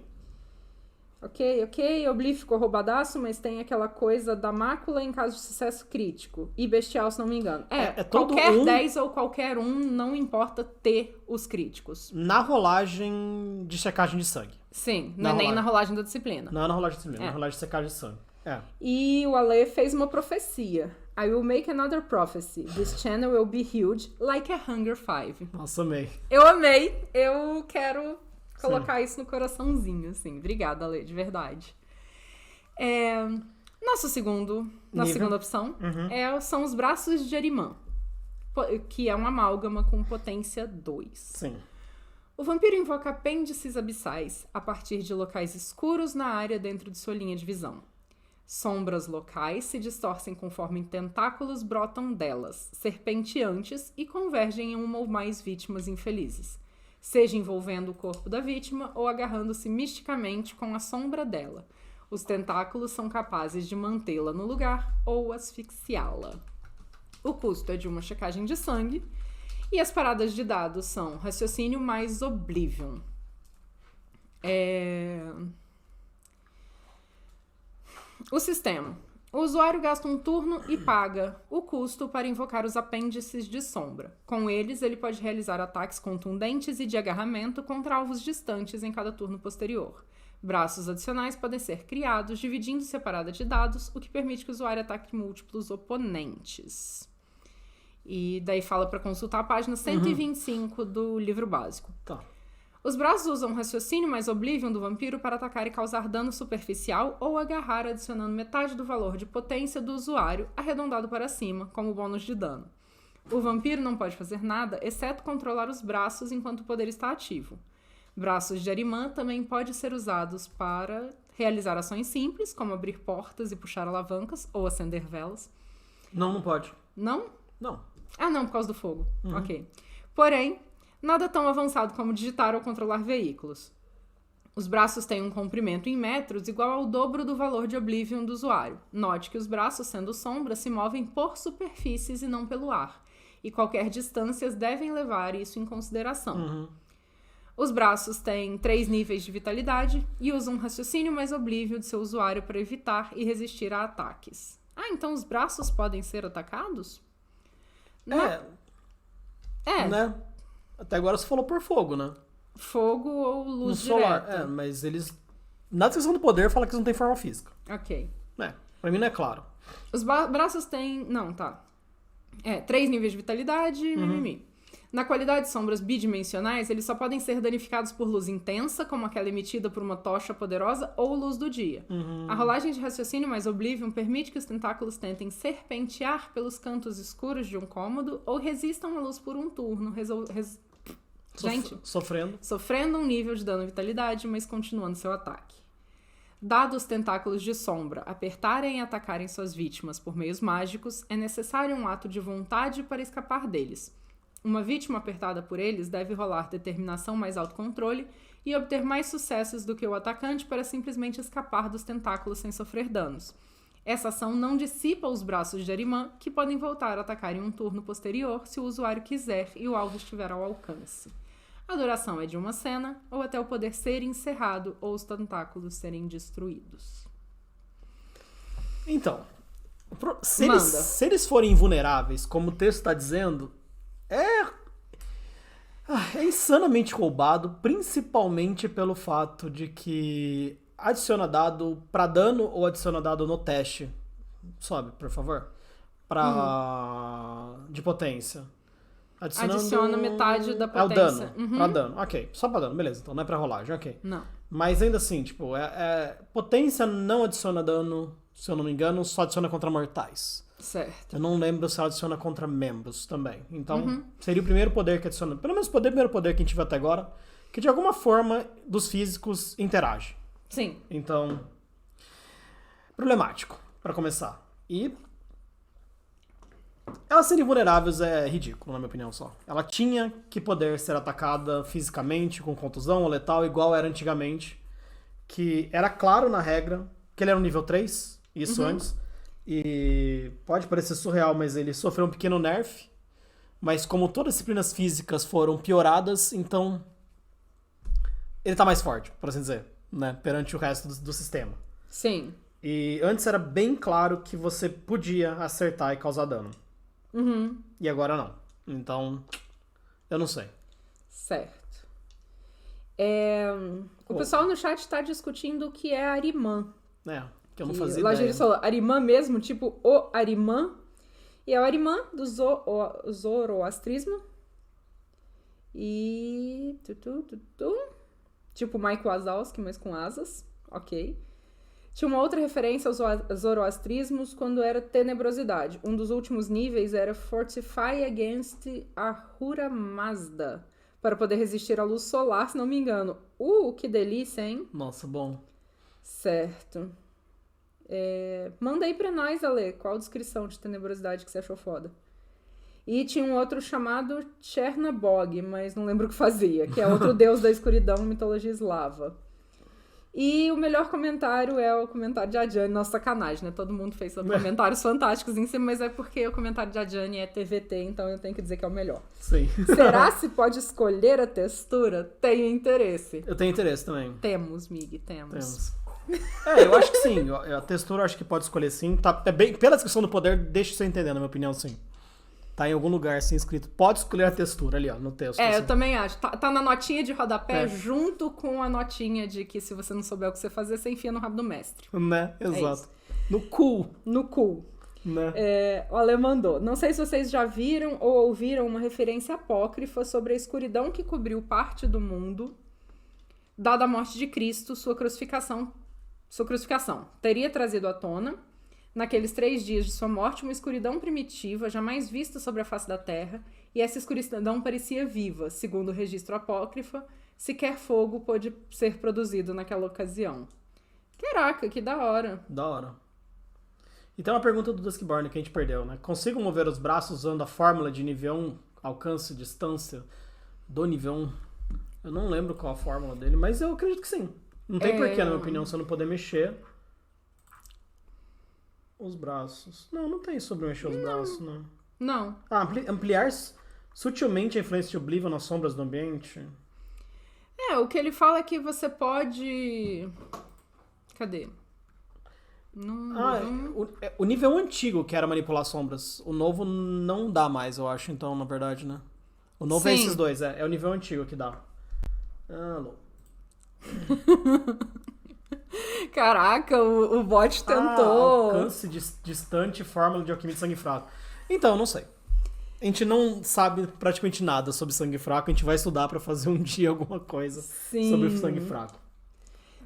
S1: Ok. Obliv ficou roubadaço, mas tem aquela coisa da mácula em caso de sucesso crítico. E bestial, se não me engano. Qualquer 10 ou qualquer um, não importa ter os críticos.
S2: Na rolagem de checagem de sangue.
S1: Sim, não é nem na rolagem da disciplina.
S2: Não é na rolagem de disciplina, na rolagem de checagem de sangue.
S1: E o Ale fez uma profecia. I will make another prophecy. This channel will be huge, like a Hunger 5.
S2: Nossa, amei.
S1: Eu amei. Eu quero colocar isso no coraçãozinho, assim. Obrigada, Ale, de verdade. Nossa segunda opção são os braços de Arimã, que é uma amálgama com potência 2.
S2: Sim.
S1: O vampiro invoca apêndices abissais a partir de locais escuros na área dentro de sua linha de visão. Sombras locais se distorcem conforme tentáculos brotam delas, serpenteantes e convergem em uma ou mais vítimas infelizes, seja envolvendo o corpo da vítima ou agarrando-se misticamente com a sombra dela. Os tentáculos são capazes de mantê-la no lugar ou asfixiá-la. O custo é de uma checagem de sangue e as paradas de dados são raciocínio mais Oblivion. O sistema. O usuário gasta um turno e paga o custo para invocar os apêndices de sombra. Com eles, ele pode realizar ataques contundentes e de agarramento contra alvos distantes em cada turno posterior. Braços adicionais podem ser criados, dividindo-se a parada de dados, o que permite que o usuário ataque múltiplos oponentes. E daí fala para consultar a página 125 do livro básico.
S2: Tá.
S1: Os braços usam raciocínio mais Oblivion do vampiro para atacar e causar dano superficial ou agarrar, adicionando metade do valor de potência do usuário, arredondado para cima, como bônus de dano. O vampiro não pode fazer nada, exceto controlar os braços enquanto o poder está ativo. Braços de Arimã também podem ser usados para realizar ações simples, como abrir portas e puxar alavancas, ou acender velas.
S2: Não pode.
S1: Não?
S2: Não.
S1: Ah, não, por causa do fogo. Ok. Porém, nada tão avançado como digitar ou controlar veículos. Os braços têm um comprimento em metros igual ao dobro do valor de Oblivion do usuário. Note que os braços, sendo sombra, se movem por superfícies e não pelo ar. E qualquer distâncias devem levar isso em consideração. Os braços têm 3 níveis de vitalidade e usam um raciocínio mais Oblivion de seu usuário para evitar e resistir a ataques. Ah, então os braços podem ser atacados?
S2: Né? Até agora você falou por fogo, né?
S1: Fogo ou luz
S2: no solar.
S1: direta.
S2: Mas eles... Na descrição do poder fala que eles não têm forma física.
S1: Ok.
S2: Pra mim não é claro.
S1: Os braços têm... Não, tá. 3 níveis de vitalidade, mimimi. Na qualidade de sombras bidimensionais, eles só podem ser danificados por luz intensa, como aquela emitida por uma tocha poderosa, ou luz do dia. A rolagem de raciocínio mais Oblivion permite que os tentáculos tentem serpentear pelos cantos escuros de um cômodo ou resistam à luz por um turno, sofrendo um nível de dano e vitalidade, mas continuando seu ataque. Dados os tentáculos de sombra apertarem e atacarem suas vítimas por meios mágicos, é necessário um ato de vontade para escapar deles. Uma vítima apertada por eles deve rolar determinação mais autocontrole e obter mais sucessos do que o atacante para simplesmente escapar dos tentáculos sem sofrer danos. Essa ação não dissipa os braços de Arimã, que podem voltar a atacar em um turno posterior se o usuário quiser e o alvo estiver ao alcance. A duração é de uma cena, ou até o poder ser encerrado ou os tentáculos serem destruídos.
S2: Então, se eles forem invulneráveis, como o texto está dizendo... É insanamente roubado, principalmente pelo fato de que adiciona dado pra dano ou adiciona dado no teste. Sobe, por favor. De potência.
S1: Adiciona metade da potência.
S2: É o dano. Pra dano. Ok, só pra dano, beleza. Então não é pra rolagem, ok.
S1: Não.
S2: Mas ainda assim, tipo, potência não adiciona dano, se eu não me engano, só adiciona contra mortais.
S1: Certo.
S2: Eu não lembro se ela adiciona contra membros também. Então, seria o primeiro poder que adiciona. Pelo menos o primeiro poder que a gente viu até agora, que de alguma forma dos físicos interage.
S1: Sim.
S2: Então, problemático, pra começar. E elas serem vulneráveis é ridículo, na minha opinião só. Ela tinha que poder ser atacada fisicamente, com contusão ou letal, igual era antigamente. Que era claro na regra que ele era um nível 3, isso antes. E pode parecer surreal, mas ele sofreu um pequeno nerf. Mas como todas as disciplinas físicas foram pioradas, então ele tá mais forte, por assim dizer. né? Perante o resto do sistema.
S1: Sim.
S2: E antes era bem claro que você podia acertar e causar dano.
S1: Uhum.
S2: E agora não. Então, eu não sei.
S1: Certo. O pessoal no chat tá discutindo o que é Arimã.
S2: Que eu não fazia
S1: Lá
S2: ideia.
S1: eles falam Arimã mesmo, tipo o Arimã. E é o Arimã do Zoroastrismo. E... Tipo Mike Wazowski, mas com asas. Ok. Tinha uma outra referência aos zoroastrismos quando era tenebrosidade. Um dos últimos níveis era Fortify Against Ahura Mazda, para poder resistir à luz solar, se não me engano. Que delícia, hein?
S2: Nossa, bom.
S1: Certo. Manda aí pra nós, Ale, qual descrição de tenebrosidade que você achou foda. E tinha um outro chamado Chernabog, mas não lembro o que fazia, que é outro deus da escuridão, mitologia eslava. E o melhor comentário é o comentário de Adjane. Nossa, sacanagem, né? Todo mundo fez comentários fantásticos em cima, mas é porque o comentário de Adjane é TVT, então eu tenho que dizer que é o melhor.
S2: Sim.
S1: Será se pode escolher a textura? Tenho interesse.
S2: Eu tenho interesse também.
S1: Temos, Mig, temos.
S2: Eu acho que sim. A textura eu acho que pode escolher sim. Pela descrição do poder, deixa você entender, na minha opinião, sim. Tá em algum lugar assim escrito. Pode escolher a textura ali, ó, no texto. Assim.
S1: Eu também acho. Tá na notinha de rodapé junto com a notinha de que se você não souber o que você fazer, você enfia no rabo do mestre.
S2: Né? Exato. No cu.
S1: No cu.
S2: Né?
S1: O Ale mandou. Não sei se vocês já viram ou ouviram uma referência apócrifa sobre a escuridão que cobriu parte do mundo, dada a morte de Cristo, sua crucificação teria trazido à tona, naqueles 3 dias de sua morte, uma escuridão primitiva, jamais vista sobre a face da terra, e essa escuridão parecia viva, segundo o registro apócrifo, sequer fogo pôde ser produzido naquela ocasião. Caraca, que da hora.
S2: Da hora. E tem uma pergunta do Duskborn que a gente perdeu, né? Consigo mover os braços usando a fórmula de nível 1, alcance e distância do nível 1? Eu não lembro qual a fórmula dele, mas eu acredito que sim. Não tem porquê, na minha opinião, você não poder mexer os braços. Não tem sobre mexer os braços, não.
S1: Não.
S2: Ampliar sutilmente a influência de Oblivion nas sombras do ambiente.
S1: O que ele fala é que você pode... Cadê?
S2: O nível antigo que era manipular sombras. O novo não dá mais, eu acho, então, na verdade, né? O novo é esses dois, é o nível antigo que dá. Não.
S1: Caraca, o bot tentou.
S2: Alcance distante, fórmula de alquimia de sangue fraco. Então, não sei. A gente não sabe praticamente nada sobre sangue fraco. A gente vai estudar pra fazer um dia alguma coisa sobre o sangue fraco.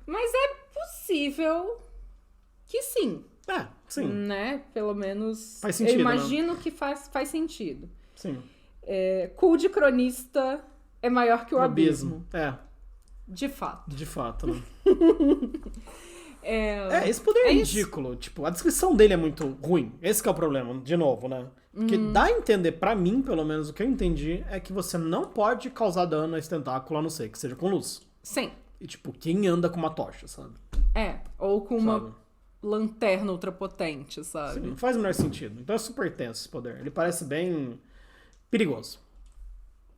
S1: Mas é possível que sim.
S2: Sim.
S1: Né? Pelo menos.
S2: Faz sentido,
S1: eu imagino que faz sentido.
S2: Sim.
S1: Cu de cronista é maior que o abismo.
S2: De fato, né? Esse poder é ridículo. Tipo, a descrição dele é muito ruim. Esse que é o problema, de novo, né? Porque dá a entender, pra mim, pelo menos, o que eu entendi é que você não pode causar dano a esse tentáculo, a não ser que seja com luz.
S1: Sim.
S2: E, tipo, quem anda com uma tocha, sabe?
S1: Ou com uma lanterna ultrapotente, sabe?
S2: Sim, não faz o menor sentido. Então é super tenso esse poder. Ele parece bem perigoso.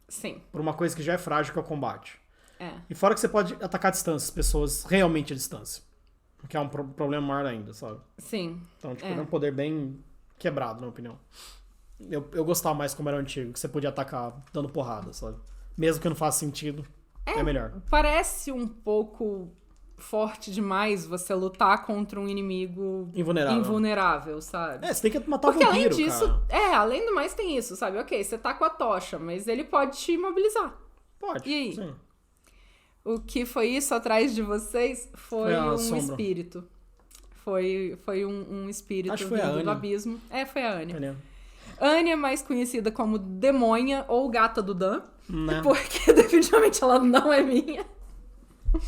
S1: Sim.
S2: Por uma coisa que já é frágil, que é o combate. E fora que você pode atacar a distância, as pessoas realmente à distância. Que é um problema maior ainda, sabe?
S1: Sim.
S2: Então, tipo, é um poder bem quebrado, na minha opinião. Eu gostava mais como era o antigo, que você podia atacar dando porrada, sabe? Mesmo que não faça sentido, é melhor.
S1: Parece um pouco forte demais você lutar contra um inimigo invulnerável, sabe?
S2: Você tem que matar o vampiro,
S1: além disso,
S2: cara.
S1: Além do mais tem isso, sabe? Ok, você tá com a tocha, mas ele pode te imobilizar.
S2: Pode,
S1: e aí?
S2: Sim.
S1: O que foi isso atrás de vocês foi um
S2: sombra.
S1: espírito. Foi um espírito
S2: Acho que foi a
S1: vindo do
S2: Anya.
S1: abismo. Foi a Anya. Anya, mais conhecida como Demonha ou Gata do Dan.
S2: Né?
S1: Porque definitivamente ela não é minha.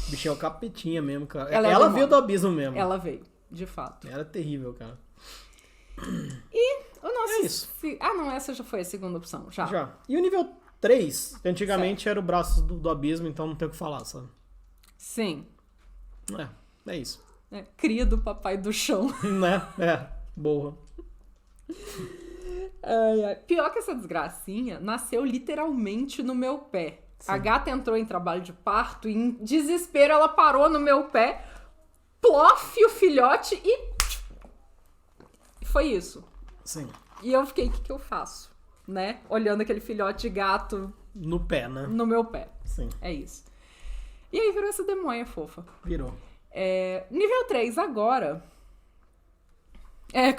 S2: Bicho é o capetinha mesmo, cara.
S1: Ela
S2: veio do abismo mesmo.
S1: Ela veio, de fato.
S2: Era terrível, cara.
S1: E o nosso...
S2: É isso.
S1: Não, essa já foi a segunda opção.
S2: Já. E o nível 3, que antigamente era o braço do abismo, então não tem o que falar, sabe?
S1: Sim.
S2: É isso.
S1: Cria do papai do chão.
S2: Né? Boa.
S1: Pior que essa desgracinha nasceu literalmente no meu pé. A gata entrou em trabalho de parto e, em desespero, ela parou no meu pé, plof, o filhote e... Foi isso.
S2: Sim.
S1: E eu fiquei, o que eu faço? Né? Olhando aquele filhote de gato...
S2: No pé, né?
S1: No meu pé.
S2: Sim.
S1: É isso. E aí virou essa demonha fofa.
S2: Virou.
S1: Nível 3 agora...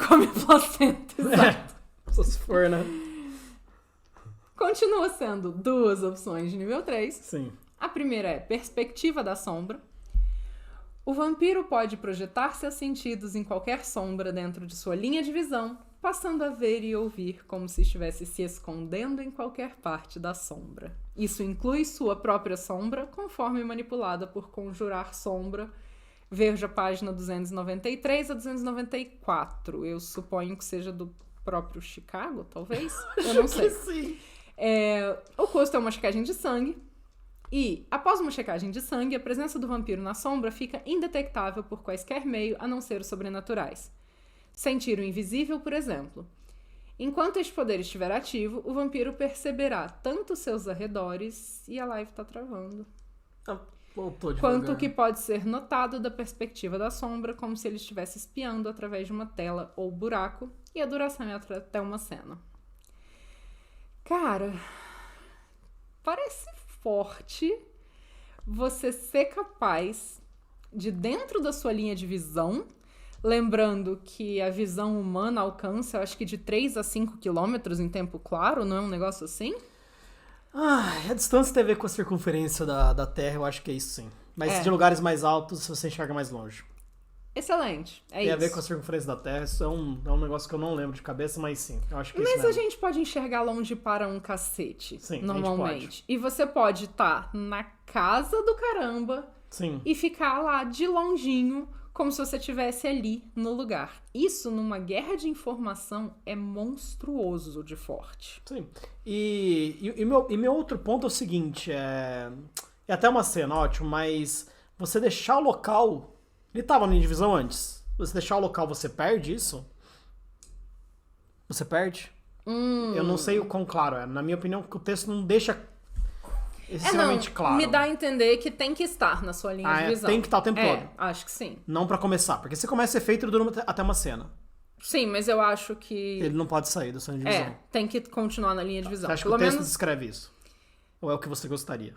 S1: come placenta, exato.
S2: Só se for, né?
S1: Continua sendo 2 opções de nível 3.
S2: Sim.
S1: A primeira é perspectiva da sombra. O vampiro pode projetar seus sentidos em qualquer sombra dentro de sua linha de visão, passando a ver e ouvir como se estivesse se escondendo em qualquer parte da sombra. Isso inclui sua própria sombra, conforme manipulada por Conjurar Sombra. Veja a página 293 a 294. Eu suponho que seja do próprio Chicago, talvez? Eu não sei.
S2: Sim.
S1: O custo é uma checagem de sangue. E, após uma checagem de sangue, a presença do vampiro na sombra fica indetectável por quaisquer meio a não ser os sobrenaturais. Sentir o invisível, por exemplo. Enquanto este poder estiver ativo, o vampiro perceberá tanto seus arredores... E a live tá travando.
S2: Voltou devagar.
S1: Quanto o que pode ser notado da perspectiva da sombra, como se ele estivesse espiando através de uma tela ou buraco, e a duração é até uma cena. Cara, parece forte você ser capaz de, dentro da sua linha de visão, lembrando que a visão humana alcança, acho que de 3 a 5 quilômetros em tempo claro, não é um negócio assim?
S2: A distância tem a ver com a circunferência da Terra, eu acho que é isso sim. Mas de lugares mais altos, você enxerga mais longe.
S1: Excelente,
S2: Tem a ver com a circunferência da Terra, isso é um negócio que eu não lembro de cabeça, mas sim, eu acho que
S1: Mas
S2: isso mesmo.
S1: a gente pode enxergar longe para um cacete,
S2: Sim,
S1: normalmente.
S2: a gente pode.
S1: E você pode estar na casa do caramba
S2: Sim.
S1: e ficar lá de longinho, como se você estivesse ali no lugar. Isso, numa guerra de informação, é monstruoso de forte.
S2: Sim. E meu outro ponto é o seguinte, é até uma cena, ótimo, mas você deixar o local... Ele tava na divisão antes. Você deixar o local, você perde isso? Você perde? Eu não sei o quão claro é. Na minha opinião, o texto não deixa excessivamente claro.
S1: Me dá a entender que tem que estar na sua linha de visão.
S2: Tem que estar o tempo todo.
S1: Acho que sim.
S2: Não pra começar, porque se começa efeito, ele dura até uma cena.
S1: Sim, mas eu acho que...
S2: Ele não pode sair da sua linha de visão.
S1: Tem que continuar na linha de visão.
S2: Você acha
S1: Pelo
S2: que o texto
S1: menos...
S2: descreve isso? Ou é o que você gostaria?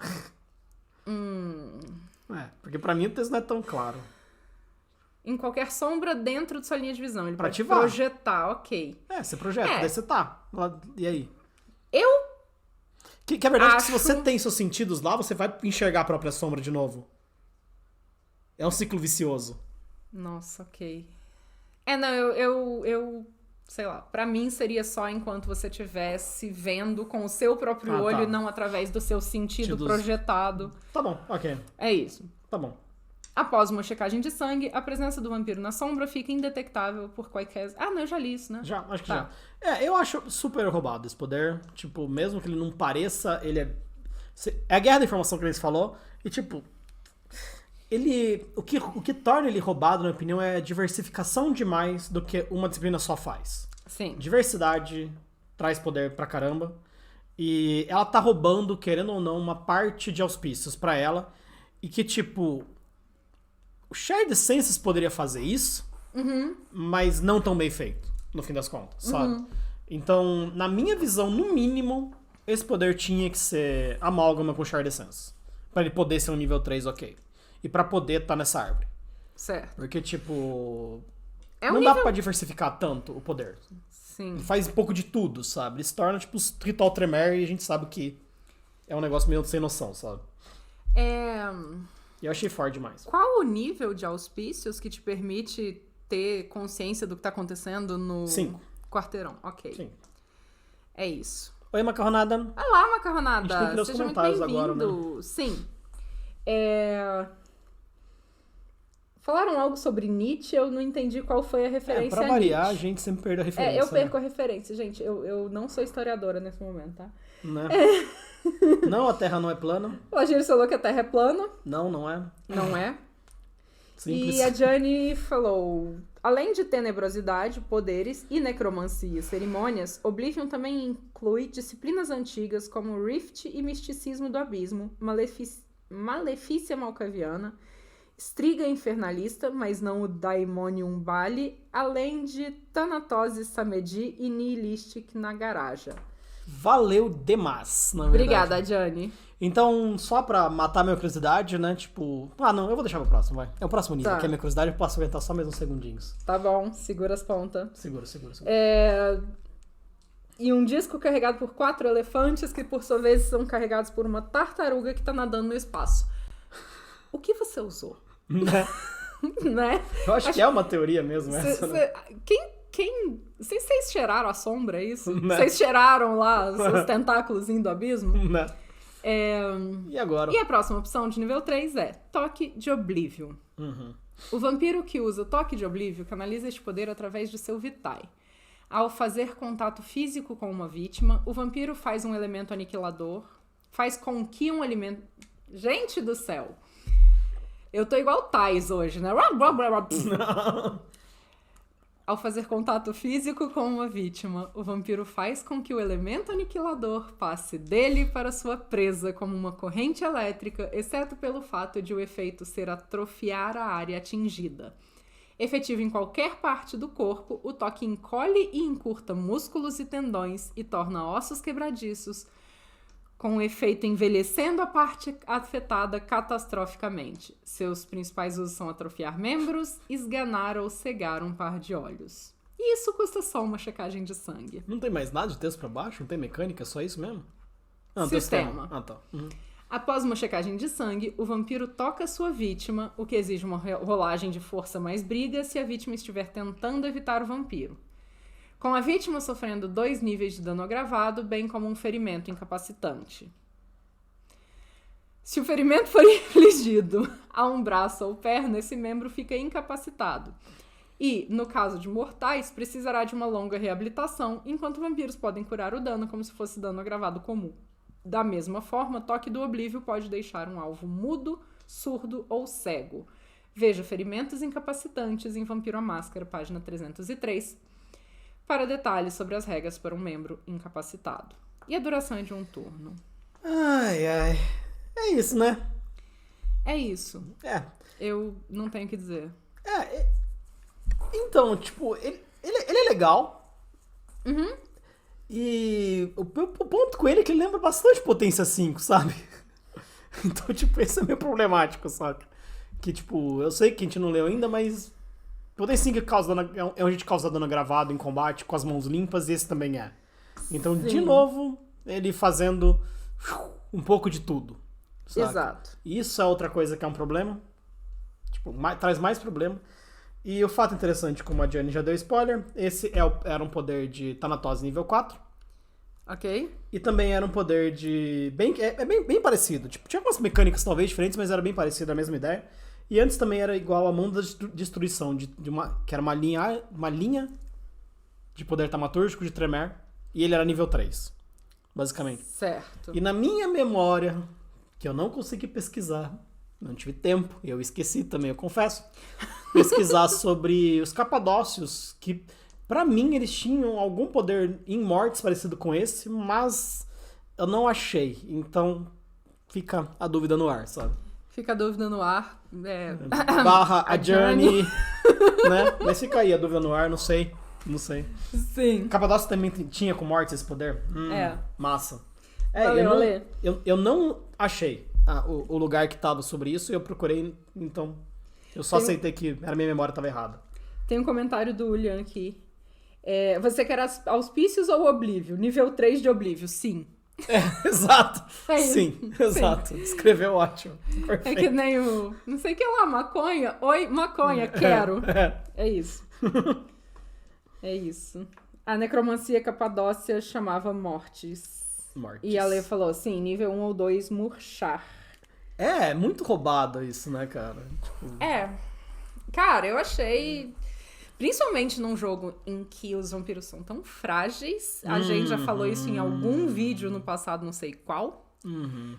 S2: Porque pra mim o texto não é tão claro.
S1: Em qualquer sombra dentro de sua linha de visão. Ele
S2: Pra
S1: pode
S2: ativar.
S1: projetar, ok.
S2: Você projeta, daí você tá. E aí?
S1: Eu
S2: Que é verdade que
S1: acho...
S2: se você tem seus sentidos lá, você vai enxergar a própria sombra de novo. É um ciclo vicioso.
S1: Nossa, ok. Não, eu sei lá, pra mim seria só enquanto você estivesse vendo com o seu próprio olho
S2: tá.
S1: e não através do seu sentido projetado.
S2: Tá bom, ok.
S1: É isso.
S2: Tá bom.
S1: Após uma checagem de sangue, a presença do vampiro na sombra fica indetectável por quaisquer... não, eu já li isso, né?
S2: Já, acho que
S1: Tá.
S2: já. Eu acho super roubado esse poder. Tipo, mesmo que ele não pareça, ele é... É a guerra da informação que ele falou. E, tipo... O que torna ele roubado, na minha opinião, é diversificação demais do que uma disciplina só faz.
S1: Sim.
S2: Diversidade traz poder pra caramba. E ela tá roubando, querendo ou não, uma parte de auspícios pra ela. E que, tipo... O Shared Senses poderia fazer isso, mas não tão bem feito, no fim das contas, sabe? Então, na minha visão, no mínimo, esse poder tinha que ser amálgama com o Shared Senses. Pra ele poder ser um nível 3 ok. E pra poder estar nessa árvore.
S1: Certo.
S2: Porque, tipo...
S1: É um
S2: não
S1: nível...
S2: dá pra diversificar tanto o poder.
S1: Sim.
S2: Ele faz um pouco de tudo, sabe? Ele se torna, tipo, Ritual Tremere e a gente sabe que é um negócio meio sem noção, sabe? E eu achei forte demais.
S1: Qual o nível de auspícios que te permite ter consciência do que tá acontecendo no
S2: 5.
S1: quarteirão? Ok.
S2: Sim.
S1: É isso.
S2: Oi, macarronada.
S1: Olá, macarronada.
S2: A gente tem que ler os
S1: Seja muito
S2: comentários
S1: bem-vindo.
S2: agora, né?
S1: Sim. Falaram algo sobre Nietzsche, eu não entendi qual foi a referência
S2: Pra
S1: a
S2: variar, a
S1: Nietzsche.
S2: gente sempre perde a referência.
S1: Eu perco a referência, gente. Eu não sou historiadora nesse momento, tá?
S2: Né? Não, a Terra não é plana.
S1: O Agir falou que a Terra é plana.
S2: Não, não é.
S1: Não é.
S2: Simples.
S1: E a Jane falou: além de tenebrosidade, poderes e necromancia cerimônias, Oblivion também inclui disciplinas antigas como Rift e Misticismo do Abismo, Malefícia Malkaviana, Striga Infernalista, mas não o Daimonium Bali, além de Thanatos Samedi e Nihilistic Nagaraja.
S2: Valeu demais, na verdade.
S1: Obrigada, Jane.
S2: Então, só pra matar minha curiosidade, né? Tipo... Ah, não, eu vou deixar pro próximo, vai. É o próximo nível,
S1: Tá.
S2: que é a minha curiosidade, eu posso aguentar só mais uns segundinhos.
S1: Tá bom, segura as pontas.
S2: Segura.
S1: E um disco carregado por 4 elefantes, que por sua vez são carregados por uma tartaruga que tá nadando no espaço. O que você usou?
S2: Né?
S1: Né?
S2: Eu acho que é uma teoria mesmo essa, né?
S1: Vocês cheiraram a sombra, é isso?
S2: Né?
S1: Vocês cheiraram lá os tentáculos do abismo?
S2: Né? E agora?
S1: E a próxima opção de nível 3 é Toque de Oblivion.
S2: Uhum.
S1: O vampiro que usa Toque de Oblivion canaliza este poder através de seu Vitae. Ao fazer contato físico com uma vítima, o vampiro faz um elemento aniquilador, faz com que um elemento... Gente do céu! Eu tô igual Tais hoje, né? Ao fazer contato físico com uma vítima, o vampiro faz com que o elemento aniquilador passe dele para sua presa como uma corrente elétrica, exceto pelo fato de o efeito ser atrofiar a área atingida. Efetivo em qualquer parte do corpo, o toque encolhe e encurta músculos e tendões e torna ossos quebradiços, com o efeito envelhecendo a parte afetada catastroficamente. Seus principais usos são atrofiar membros, esganar ou cegar um par de olhos. E isso custa só uma checagem de sangue.
S2: Não tem mais nada de texto pra baixo? Não tem mecânica? É só isso mesmo? Não, tem
S1: Sistema.
S2: Ah, tá. Uhum.
S1: Após uma checagem de sangue, o vampiro toca sua vítima, o que exige uma rolagem de força mais briga se a vítima estiver tentando evitar o vampiro. Com a vítima sofrendo 2 níveis de dano agravado, bem como um ferimento incapacitante. Se o ferimento for infligido a um braço ou perna, esse membro fica incapacitado. E, no caso de mortais, precisará de uma longa reabilitação, enquanto vampiros podem curar o dano como se fosse dano agravado comum. Da mesma forma, toque do oblívio pode deixar um alvo mudo, surdo ou cego. Veja Ferimentos Incapacitantes em Vampiro à Máscara, página 303, para detalhes sobre as regras para um membro incapacitado. E a duração é de um turno.
S2: Ai, ai. É isso, né?
S1: É isso.
S2: É.
S1: Eu não tenho o que dizer.
S2: Então, tipo, ele é legal.
S1: Uhum.
S2: E o ponto com ele é que ele lembra bastante Potência 5, sabe? Então, tipo, esse é meio problemático, sabe? Que, tipo, eu sei que a gente não leu ainda, mas Potência 5 é um jeito de causar dano gravado em combate com as mãos limpas, e esse também é. Então,
S1: Sim.
S2: de novo, ele fazendo um pouco de tudo. Saca?
S1: Exato.
S2: Isso é outra coisa que é um problema. Tipo, traz mais problema. E o fato interessante, como a Jane já deu spoiler, esse era um poder de Thanatos nível 4.
S1: Ok?
S2: E também era um poder de... bem parecido. Tipo, tinha algumas mecânicas talvez diferentes, mas era bem parecido, a mesma ideia. E antes também era igual a Mão da Destruição, que era uma linha de poder taumatúrgico de Tremere. E ele era nível 3, basicamente.
S1: Certo.
S2: E na minha memória, que eu não consegui pesquisar, não tive tempo, e eu esqueci também, eu confesso, pesquisar sobre os Capadócios, que pra mim eles tinham algum poder em mortes parecido com esse, mas eu não achei. Então fica a dúvida no ar, sabe?
S1: Fica a dúvida no ar.
S2: Barra a Journey, né? Mas fica aí a dúvida no ar, não sei.
S1: Sim.
S2: Capadócio também tinha com mortes esse poder? Massa.
S1: Valeu.
S2: Eu não achei o lugar que tava sobre isso, e eu procurei, então eu só aceitei que a minha memória tava errada.
S1: Tem um comentário do Julian aqui. Você quer auspícios ou Oblívio? Nível 3 de Oblívio, sim.
S2: Exato.
S1: Sim.
S2: Exato. Escreveu ótimo. Perfeito.
S1: É que nem o... Não sei o que lá, maconha. Oi, maconha, quero. É isso. É isso. A necromancia capadócia chamava Mortis. E a Lê falou, sim, nível 1 ou 2, murchar.
S2: É muito roubado isso, né, cara? Tipo...
S1: Cara, eu achei... Principalmente num jogo em que os vampiros são tão frágeis. A gente já falou isso em algum vídeo no passado, não sei qual.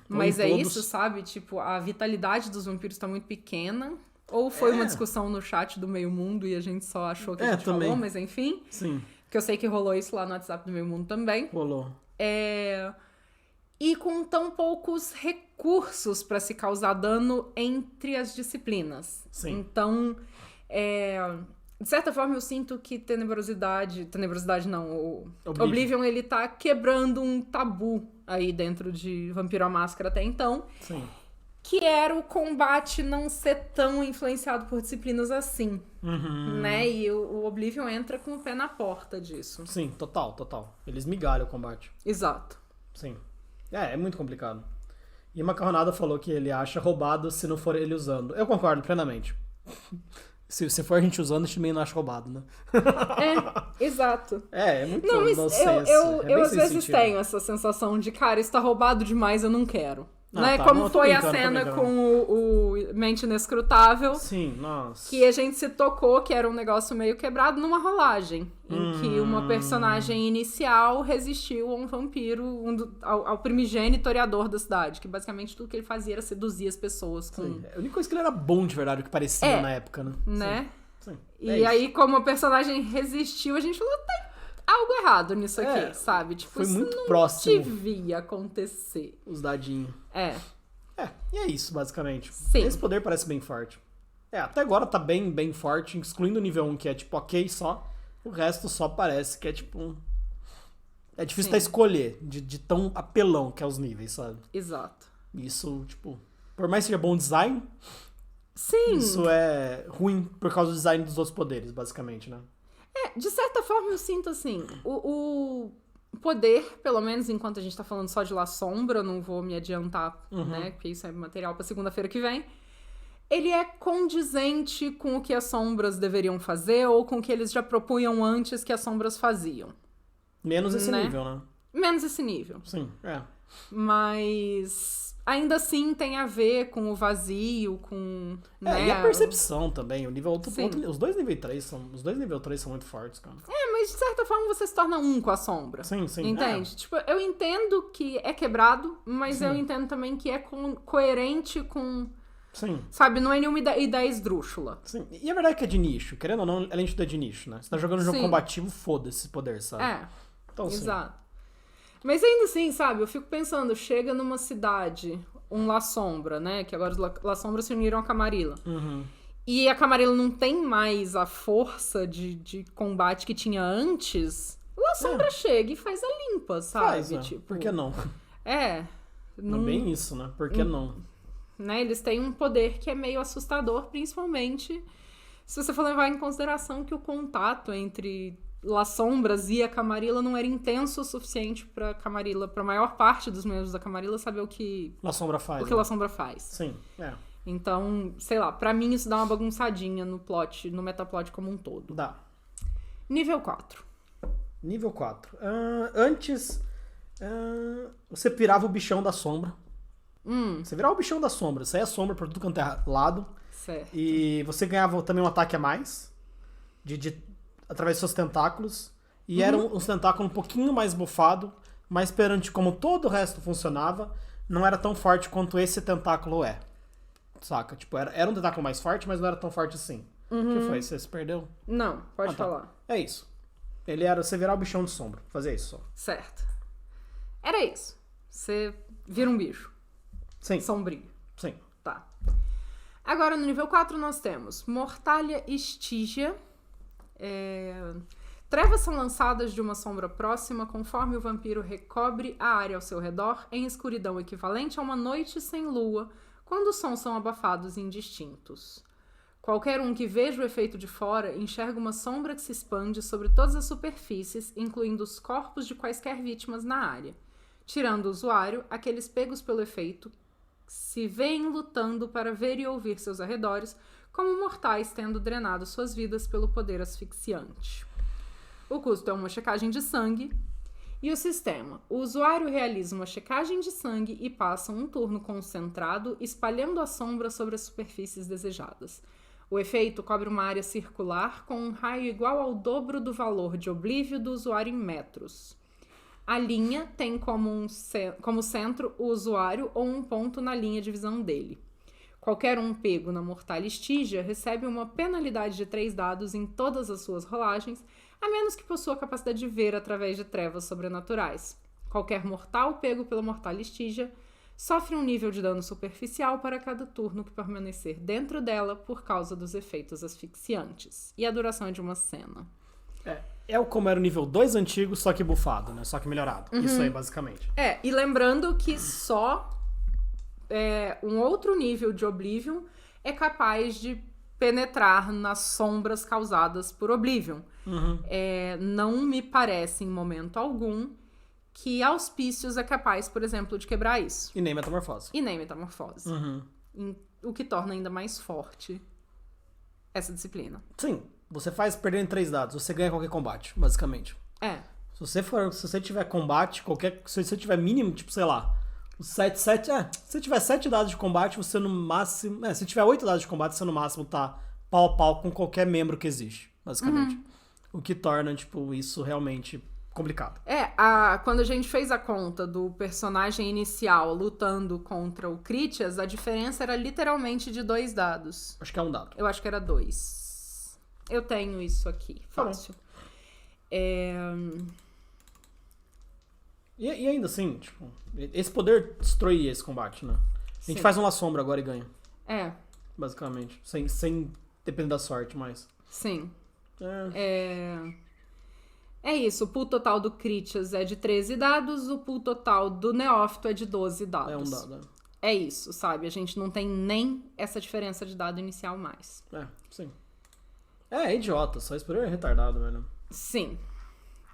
S1: Mas é
S2: todos.
S1: isso, sabe? Tipo, a vitalidade dos vampiros tá muito pequena. Ou foi uma discussão no chat do Meio Mundo e a gente só achou que a gente
S2: também.
S1: falou, mas enfim.
S2: Sim.
S1: Que eu sei que rolou isso lá no WhatsApp do Meio Mundo também.
S2: Rolou.
S1: E com tão poucos recursos para se causar dano entre as disciplinas.
S2: Sim.
S1: Então, de certa forma, eu sinto que Tenebrosidade não, o Oblivion, ele tá quebrando um tabu aí dentro de Vampiro à Máscara até então.
S2: Sim.
S1: Que era o combate não ser tão influenciado por disciplinas assim, né? E o Oblivion entra com o pé na porta disso.
S2: Sim, total. Eles migalham o combate.
S1: Exato.
S2: Sim. É muito complicado. E Macarronada falou que ele acha roubado se não for ele usando. Eu concordo plenamente. Se for a gente usando, a gente também não acha roubado, né?
S1: Exato.
S2: É muito
S1: não, mas
S2: nonsense.
S1: eu às vezes tenho essa sensação de, cara, isso tá roubado demais, eu não quero. Né?
S2: Tá.
S1: Como
S2: Não,
S1: foi a
S2: tô
S1: cena
S2: brincando.
S1: com o Mente Inescrutável.
S2: Sim, nossa.
S1: Que a gente se tocou que era um negócio meio quebrado numa rolagem. Em que uma personagem inicial resistiu a um vampiro, ao primigênito toreador da cidade. Que basicamente tudo que ele fazia era seduzir as pessoas.
S2: Sim. A única coisa que ele era bom de verdade, o que parecia na época, né?
S1: Né?
S2: Sim.
S1: E aí, como a personagem resistiu, a gente falou, tem algo errado nisso aqui, sabe? Tipo,
S2: foi
S1: isso
S2: muito
S1: não
S2: próximo.
S1: devia acontecer.
S2: Os dadinhos. E é isso, basicamente.
S1: Sim.
S2: Esse poder parece bem forte. Até agora tá bem forte, excluindo o nível 1, que é tipo ok só. O resto só parece que é tipo É difícil até escolher de tão apelão que é os níveis, sabe?
S1: Exato.
S2: Isso, tipo... Por mais que seja bom design...
S1: Sim.
S2: Isso é ruim por causa do design dos outros poderes, basicamente, né?
S1: De certa forma eu sinto assim, o poder, pelo menos enquanto a gente tá falando só de La Sombra, eu não vou me adiantar, né, porque isso é material pra segunda-feira que vem, ele é condizente com o que as sombras deveriam fazer ou com o que eles já propunham antes que as sombras faziam.
S2: Menos esse nível, né?
S1: Menos esse nível.
S2: Sim,
S1: Mas ainda assim tem a ver com o vazio, com... né?
S2: E a percepção também. O nível
S1: Sim.
S2: os dois nível 3 são muito fortes, cara.
S1: Mas de certa forma você se torna um com a sombra.
S2: Sim.
S1: Entende? Tipo, eu entendo que é quebrado, mas eu entendo também que é coerente com...
S2: Sim.
S1: Sabe, não é nenhuma ideia esdrúxula.
S2: Sim. E a verdade é que é de nicho. Querendo ou não, além de tudo é de nicho, né? Você tá jogando um jogo combativo, foda-se esse poder, sabe? Então,
S1: exato. Mas ainda assim, sabe, eu fico pensando, chega numa cidade, um La Sombra, né? Que agora os La Sombra se uniram a Camarilla. E a Camarilla não tem mais a força de combate que tinha antes. La Sombra chega e faz a limpa, sabe?
S2: Faz,
S1: tipo,
S2: por que não?
S1: Não,
S2: É bem isso, né? Por que não?
S1: Né? Eles têm um poder que é meio assustador, principalmente se você for levar em consideração que o contato entre Las Sombras e a Camarilla não era intenso o suficiente pra Camarilla, pra maior parte dos membros da Camarilla saber o que
S2: La Sombra faz.
S1: o que La Sombra faz.
S2: Sim,
S1: Então, sei lá, pra mim isso dá uma bagunçadinha no plot, no metaplot como um todo.
S2: Dá.
S1: Nível 4.
S2: Nível 4. Antes, você pirava o bichão da sombra. Você virava o bichão da sombra. Saía sombra por tudo quanto é lado.
S1: Certo.
S2: E você ganhava também um ataque a mais. Através dos seus tentáculos. E era um tentáculo um pouquinho mais bufado. Mas perante como todo o resto funcionava, não era tão forte quanto esse tentáculo é. Saca? Tipo, era um tentáculo mais forte, mas não era tão forte assim. O que foi? Você se perdeu?
S1: Não, pode falar.
S2: É isso. Ele era você virar o bichão de sombra. Fazer isso só.
S1: Certo. Era isso. Você vira um bicho.
S2: Sim.
S1: Sombrio.
S2: Sim.
S1: Tá. Agora, no nível 4, nós temos Mortalha Estígia. Trevas são lançadas de uma sombra próxima conforme o vampiro recobre a área ao seu redor em escuridão equivalente a uma noite sem lua, quando os sons são abafados e indistintos. Qualquer um que veja o efeito de fora enxerga uma sombra que se expande sobre todas as superfícies, incluindo os corpos de quaisquer vítimas na área. Tirando o usuário, aqueles pegos pelo efeito se veem lutando para ver e ouvir seus arredores, como mortais tendo drenado suas vidas pelo poder asfixiante. O custo é uma checagem de sangue. E o sistema. O usuário realiza uma checagem de sangue e passa um turno concentrado, espalhando a sombra sobre as superfícies desejadas. O efeito cobre uma área circular com um raio igual ao dobro do valor de oblívio do usuário em metros. A linha tem como centro o usuário ou um ponto na linha de visão dele. Qualquer um pego na Mortal Estígia recebe uma penalidade de 3 dados em todas as suas rolagens, a menos que possua a capacidade de ver através de trevas sobrenaturais. Qualquer mortal pego pela Mortal Estígia sofre um nível de dano superficial para cada turno que permanecer dentro dela por causa dos efeitos asfixiantes. E a duração é de uma cena.
S2: É como era o nível 2 antigo, só que bufado, né? Só que melhorado. Isso aí, basicamente.
S1: E lembrando que só um outro nível de Oblivion é capaz de penetrar nas sombras causadas por Oblivion. Não me parece, em momento algum, que Auspícios é capaz, por exemplo, de quebrar isso.
S2: E nem Metamorfose.
S1: O que torna ainda mais forte essa disciplina.
S2: Sim, você faz perder em 3 dados, você ganha qualquer combate, basicamente. Se você tiver combate, se você tiver mínimo, tipo, sei lá, se você tiver 7 dados de combate, você no máximo... se tiver 8 dados de combate, você no máximo tá pau a pau com qualquer membro que existe, basicamente. O que torna, tipo, isso realmente complicado.
S1: Quando a gente fez a conta do personagem inicial lutando contra o Critias, a diferença era literalmente de 2 dados.
S2: Acho que é um dado.
S1: Eu acho que era 2. Eu tenho isso aqui, fácil.
S2: E ainda assim, tipo, esse poder destruía esse combate, né? A gente faz uma sombra agora e ganha. Basicamente. Sem depender da sorte, mais.
S1: Sim. É isso, o pool total do Critias é de 13 dados, o pool total do Neófito é de 12 dados.
S2: É um dado,
S1: É isso, sabe? A gente não tem nem essa diferença de dado inicial mais.
S2: Sim. É idiota, só esse poder é retardado, velho.
S1: Sim.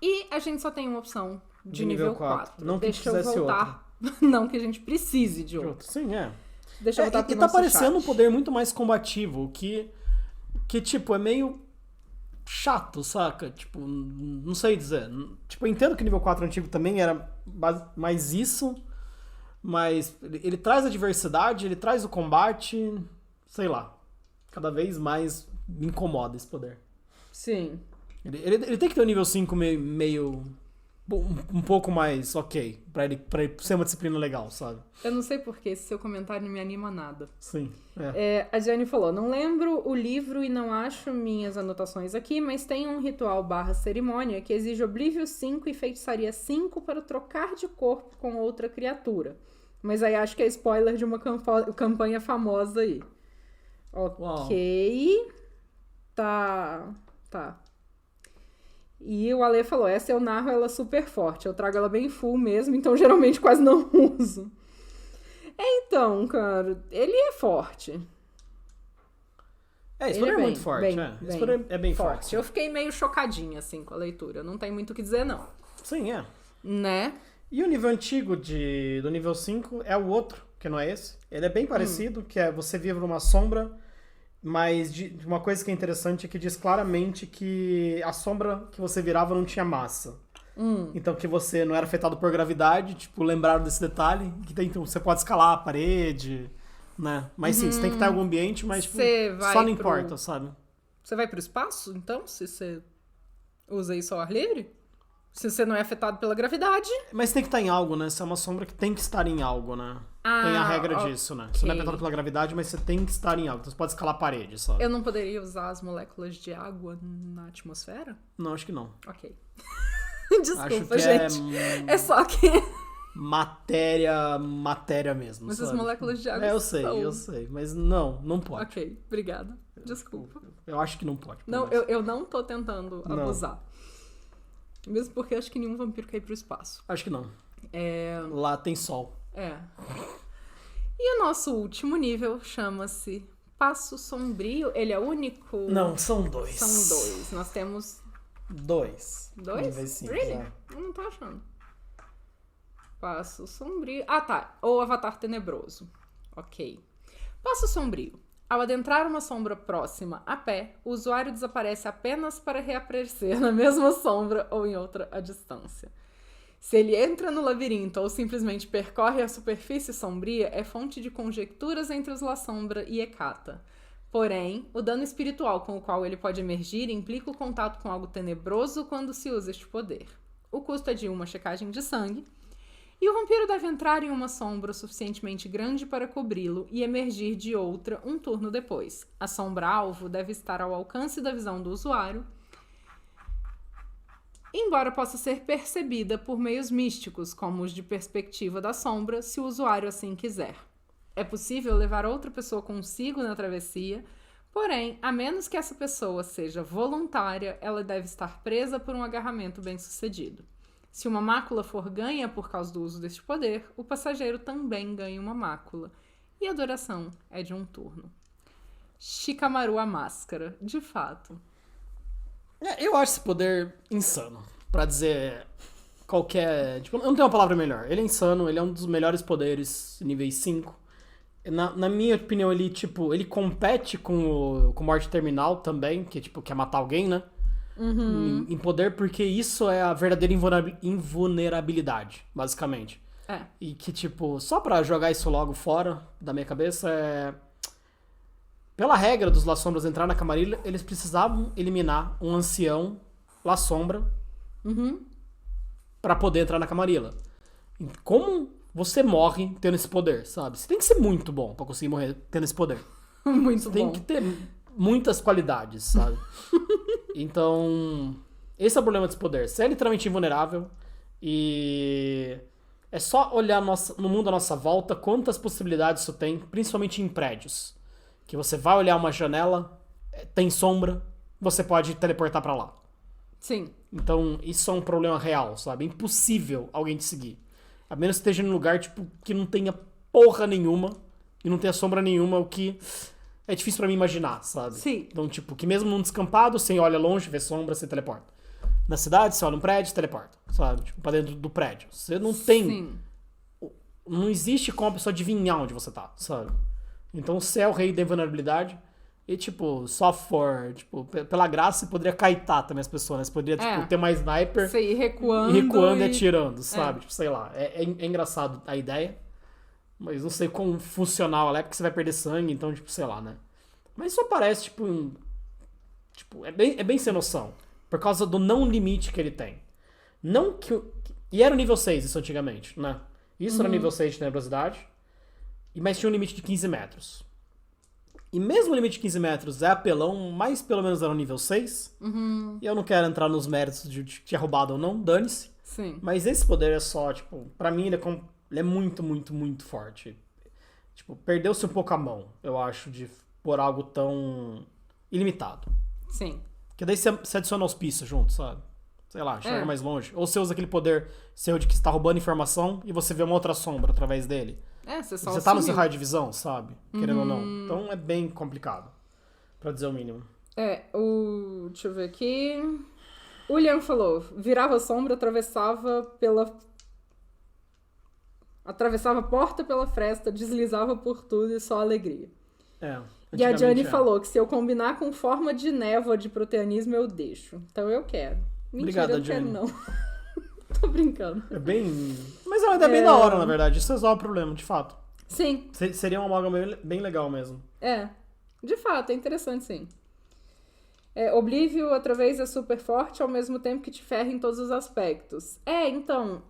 S1: E a gente só tem uma opção de nível 4.
S2: Não que
S1: Deixa eu voltar. Não que a gente precise de outro.
S2: Sim,
S1: Deixa eu voltar pro
S2: E tá
S1: nosso
S2: parecendo
S1: chat.
S2: um poder muito mais combativo, que tipo, é meio chato, saca? Tipo, não sei dizer. Tipo, eu entendo que o nível 4 antigo também era mais isso, mas ele traz a diversidade, ele traz o combate, sei lá. Cada vez mais me incomoda esse poder.
S1: Sim.
S2: Ele tem que ter um nível 5 meio um pouco mais ok, pra ele ser uma disciplina legal, sabe?
S1: Eu não sei porque esse seu comentário não me anima nada.
S2: Sim.
S1: A Jane falou, não lembro o livro e não acho minhas anotações aqui, mas tem um ritual / cerimônia que exige Oblívio 5 e Feitiçaria 5 para trocar de corpo com outra criatura. Mas aí acho que é spoiler de uma campanha famosa aí. Ok.
S2: Uau.
S1: Tá. E o Ale falou, essa eu narro ela super forte, eu trago ela bem full mesmo, então geralmente quase não uso. Então, cara, ele é forte.
S2: Esse poder é muito forte, Esse poder é bem forte.
S1: Eu fiquei meio chocadinha, assim, com a leitura. Não tem muito o que dizer, não.
S2: Sim,
S1: Né?
S2: E o nível antigo do nível 5 é o outro, que não é esse. Ele é bem parecido, que é você vive numa sombra, mas uma coisa que é interessante é que diz claramente que a sombra que você virava não tinha massa. Então que você não era afetado por gravidade, tipo, lembraram desse detalhe, que então, você pode escalar a parede, né? Mas sim, você tem que estar em algum ambiente, mas tipo, só não importa, sabe?
S1: Você vai pro espaço, então, se você usa isso ao ar livre? Se você não é afetado pela gravidade.
S2: Mas tem que estar em algo, né? Você é uma sombra que tem que estar em algo, né? Tem a regra disso, né? Você não é afetado pela gravidade, mas você tem que estar em algo. Então você pode escalar a parede, sabe?
S1: Eu não poderia usar as moléculas de água na atmosfera?
S2: Não, acho que não.
S1: Ok. Desculpa,
S2: acho que
S1: gente. É só que...
S2: Matéria mesmo,
S1: Mas
S2: sabe?
S1: as moléculas de água
S2: eu sei. Mas não pode.
S1: Ok, obrigada. Desculpa.
S2: Eu acho que não pode.
S1: Não, eu não tô tentando abusar. Mesmo porque acho que nenhum vampiro quer ir pro espaço.
S2: Acho que não. Lá tem sol.
S1: E o nosso último nível chama-se Passo Sombrio. Ele é único?
S2: Não, são 2.
S1: São 2. Nós temos...
S2: 2.
S1: 2? Really? Eu não tô achando. Passo Sombrio... Ah, tá. Ou Avatar Tenebroso. Ok. Passo Sombrio. Ao adentrar uma sombra próxima a pé, o usuário desaparece apenas para reaparecer na mesma sombra ou em outra à distância. Se ele entra no labirinto ou simplesmente percorre a superfície sombria, é fonte de conjecturas entre os La Sombra e Hecata. Porém, o dano espiritual com o qual ele pode emergir implica o contato com algo tenebroso quando se usa este poder. O custo é de uma checagem de sangue, E o vampiro deve entrar em uma sombra suficientemente grande para cobri-lo e emergir de outra um turno depois. A sombra-alvo deve estar ao alcance da visão do usuário, embora possa ser percebida por meios místicos, como os de perspectiva da sombra, se o usuário assim quiser. É possível levar outra pessoa consigo na travessia, porém, a menos que essa pessoa seja voluntária, ela deve estar presa por um agarramento bem-sucedido. Se uma mácula for ganha por causa do uso deste poder, o passageiro também ganha uma mácula, e a duração é de um turno. Shikamaru a Máscara, de fato.
S2: Eu acho esse poder insano, pra dizer qualquer... Tipo, não tem uma palavra melhor. Ele é insano, ele é um dos melhores poderes nível 5. Na minha opinião, ele, tipo, ele compete com o Morte Terminal também, que, tipo, quer matar alguém, né? Em poder, porque isso é a verdadeira invulnerabilidade, basicamente. E que, tipo, só pra jogar isso logo fora da minha cabeça, pela regra dos La Sombras entrar na Camarilla, eles precisavam eliminar um ancião La Sombra pra poder entrar na Camarilla. Como você morre tendo esse poder, sabe? Você tem que ser muito bom pra conseguir morrer tendo esse poder.
S1: Muito
S2: Você
S1: bom.
S2: tem que ter muitas qualidades, sabe? Então, esse é o problema desse poder. Você é literalmente invulnerável e é só olhar no mundo à nossa volta quantas possibilidades isso tem, principalmente em prédios. Que você vai olhar uma janela, tem sombra, você pode teleportar pra lá.
S1: Sim.
S2: Então, isso é um problema real, sabe? É impossível alguém te seguir. A menos que esteja num lugar, tipo, que não tenha porra nenhuma e não tenha sombra nenhuma, o que é difícil pra mim imaginar, sabe?
S1: Sim.
S2: Então, tipo, que mesmo num descampado, você olha longe, vê sombra, você teleporta. Na cidade, você olha um prédio, teleporta, sabe? Tipo, pra dentro do prédio. Você não tem...
S1: Sim.
S2: Não existe como a pessoa adivinhar onde você tá, sabe? Então, você é o rei da invulnerabilidade e, tipo, só for... Tipo, pela graça, você poderia kaitar também as pessoas, né? Você poderia, tipo, ter mais sniper...
S1: Você ir recuando.
S2: E recuando e atirando, sabe? Tipo, sei lá. É engraçado a ideia. Mas não sei quão funcional ela é, porque você vai perder sangue, então, tipo, sei lá, né? Mas isso parece, tipo, tipo, é bem sem noção. Por causa do não limite que ele tem. Não que... E era o nível 6 isso antigamente, né? Isso era nível 6 de tenebrosidade. Mas tinha um limite de 15 metros. E mesmo o limite de 15 metros é apelão, mas pelo menos era o nível 6. E eu não quero entrar nos méritos de ter roubado ou não, dane-se.
S1: Sim.
S2: Mas esse poder é só, tipo, pra mim ele é muito, muito, muito forte. Tipo, perdeu-se um pouco a mão, eu acho, por algo tão ilimitado.
S1: Sim.
S2: Porque daí você adiciona auspício junto, sabe? Sei lá, chega mais longe. Ou você usa aquele poder seu de que você tá roubando informação e você vê uma outra sombra através dele.
S1: Você só
S2: Você tá no seu
S1: sumiu.
S2: raio de visão, sabe? Querendo ou não. Então é bem complicado. Pra dizer o mínimo.
S1: Deixa eu ver aqui. O William falou, virava sombra, atravessava a porta pela fresta, deslizava por tudo e só alegria. E a Jane falou que se eu combinar com forma de névoa de proteanismo, eu deixo. Então eu quero. Mentira,
S2: Obrigada,
S1: eu quero
S2: Jane.
S1: não. Tô brincando.
S2: É bem... Mas é uma ideia bem da hora, na verdade. Isso resolve o problema, de fato.
S1: Sim.
S2: Seria uma amálgama bem legal mesmo.
S1: De fato, é interessante, sim. Oblívio, outra vez, é super forte, ao mesmo tempo que te ferra em todos os aspectos. Então,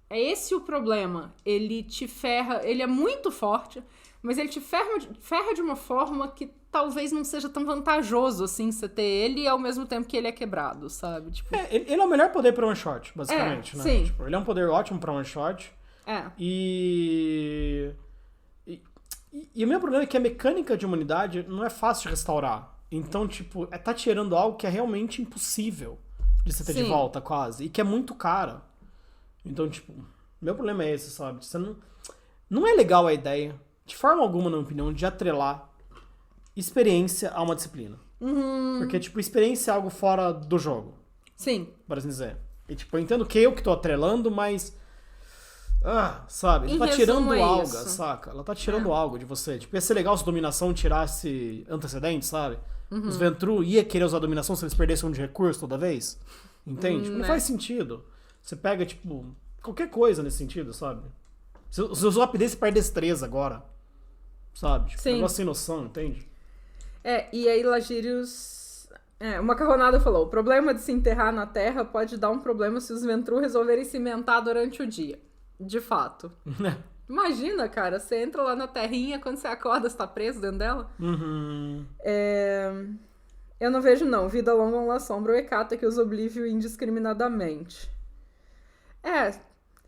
S1: é esse o problema. Ele te ferra, ele é muito forte, mas ele te ferra de uma forma que talvez não seja tão vantajoso, assim, você ter ele ao mesmo tempo que ele é quebrado, sabe? Tipo...
S2: Ele é o melhor poder pra one shot, basicamente, né?
S1: Sim.
S2: Tipo, ele é um poder ótimo pra one shot. E o meu problema é que a mecânica de humanidade não é fácil de restaurar. Então, tipo, tá tirando algo que é realmente impossível de você ter de volta, quase. E que é muito caro. Então, tipo, meu problema é esse, sabe? Você não é legal a ideia, de forma alguma, na minha opinião, de atrelar experiência a uma disciplina. Porque, tipo, experiência é algo fora do jogo.
S1: Sim.
S2: Por assim dizer. E, tipo, eu entendo que eu que tô atrelando, mas... sabe? Ela tá tirando algo, saca? Ela tá tirando algo de você. Tipo, ia ser legal se dominação tirasse antecedentes, sabe? Os Ventru ia querer usar dominação se eles perdessem um de recurso toda vez. Entende? Tipo, não faz sentido. Você pega, tipo, qualquer coisa nesse sentido, sabe? Se usou rapidez, você perde destreza agora. Sabe? Tipo, negócio sem noção, entende?
S1: E aí Lagirius... o Macarronado falou, o problema de se enterrar na terra pode dar um problema se os Ventru resolverem cimentar durante o dia. De fato. Imagina, cara, você entra lá na terrinha, quando você acorda, você tá preso dentro dela.
S2: Uhum.
S1: Eu não vejo, não. Vida longa um La Sombra ou Hecata que usa Oblivion indiscriminadamente.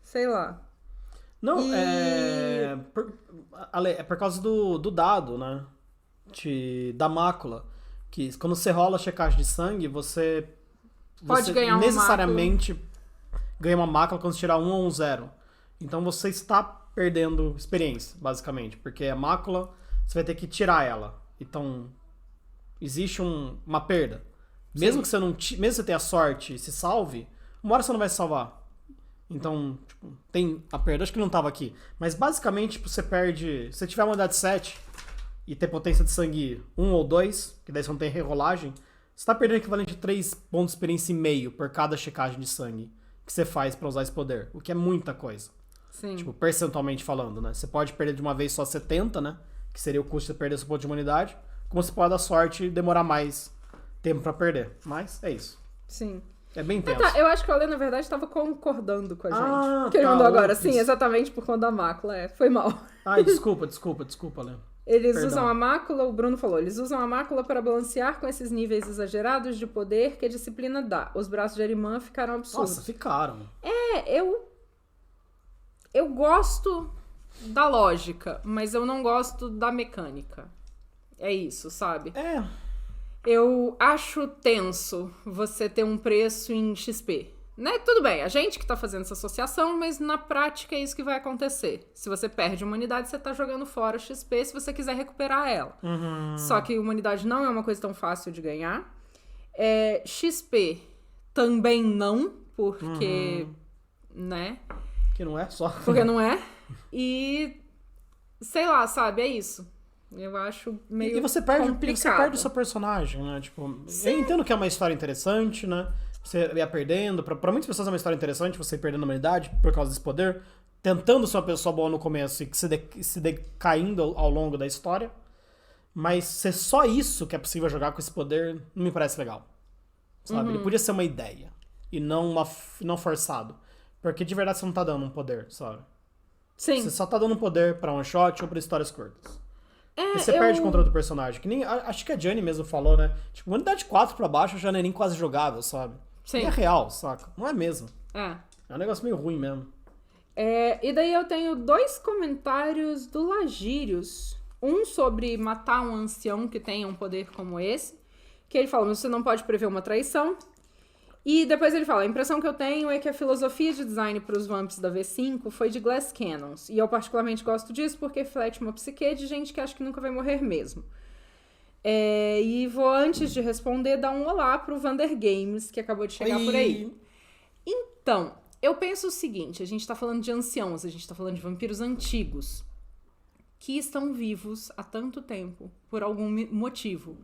S1: Sei lá.
S2: Não, é por causa do dado, né? Da mácula. Que quando você rola a checagem de sangue, você
S1: Pode ganhar
S2: necessariamente ganha uma mácula quando você tirar 1 ou um 0. Então você está perdendo experiência, basicamente. Porque a mácula, você vai ter que tirar ela. Então, existe uma perda. Mesmo que você mesmo que você tenha sorte e se salve, uma hora você não vai se salvar. Então, tipo, tem a perda. Acho que não estava aqui. Mas basicamente, tipo, você perde. Se você tiver uma unidade 7 e ter potência de sangue 1 ou 2, que daí você não tem rerolagem, você tá perdendo o equivalente a 3 pontos de experiência e meio por cada checagem de sangue que você faz pra usar esse poder. O que é muita coisa.
S1: Sim.
S2: Tipo, percentualmente falando, né? Você pode perder de uma vez só 70, né? Que seria o custo de perder seu ponto de imunidade. Como você pode dar sorte e demorar mais tempo pra perder. Mas é isso.
S1: Sim.
S2: É bem tenso.
S1: Eu acho que o Ale, na verdade, estava concordando com a gente. Que ele
S2: tá,
S1: mandou agora. Sim, exatamente por conta da mácula. Foi mal.
S2: Ai, desculpa, Ale.
S1: Eles usam a mácula, o Bruno falou, eles usam a mácula para balancear com esses níveis exagerados de poder que a disciplina dá. Os braços de Arimã ficaram absurdos.
S2: Nossa, ficaram.
S1: Eu gosto da lógica, mas eu não gosto da mecânica. É isso, sabe? Eu acho tenso você ter um preço em XP. Né? Tudo bem, a gente que tá fazendo essa associação, mas na prática é isso que vai acontecer. Se você perde uma unidade, você tá jogando fora XP se você quiser recuperar ela. Só que uma unidade não é uma coisa tão fácil de ganhar. XP também não, porque... né?
S2: Que não é só.
S1: Porque não é. E... sei lá, sabe? É isso. Eu acho meio
S2: E você perde o seu personagem, né? Tipo, eu entendo que é uma história interessante, né? Você ia perdendo. Pra muitas pessoas é uma história interessante você ir perdendo a humanidade por causa desse poder, tentando ser uma pessoa boa no começo e se decaindo ao longo da história. Mas ser só isso que é possível jogar com esse poder não me parece legal. Sabe? Ele podia ser uma ideia e não forçado. Porque de verdade você não tá dando um poder, sabe?
S1: Sim.
S2: Você só tá dando um poder pra one shot ou pra histórias curtas. E você perde o controle do personagem. Que nem, acho que a Jane mesmo falou, né? Tipo, uma unidade 4 pra baixo já não é nem quase jogável, sabe?
S1: Sim.
S2: É real, saca? Não é mesmo.
S1: É
S2: um negócio meio ruim mesmo.
S1: E daí eu tenho 2 comentários do Lagírios. Um sobre matar um ancião que tenha um poder como esse. Que ele fala, você não pode prever uma traição. E depois ele fala, a impressão que eu tenho é que a filosofia de design para os vamps da V5 foi de Glass Cannons. E eu particularmente gosto disso porque reflete uma psique de gente que acha que nunca vai morrer mesmo. E vou, antes de responder, dar um olá pro Vander Games, que acabou de chegar por aí. Então, eu penso o seguinte, a gente tá falando de anciãos, a gente tá falando de vampiros antigos, que estão vivos há tanto tempo, por algum motivo.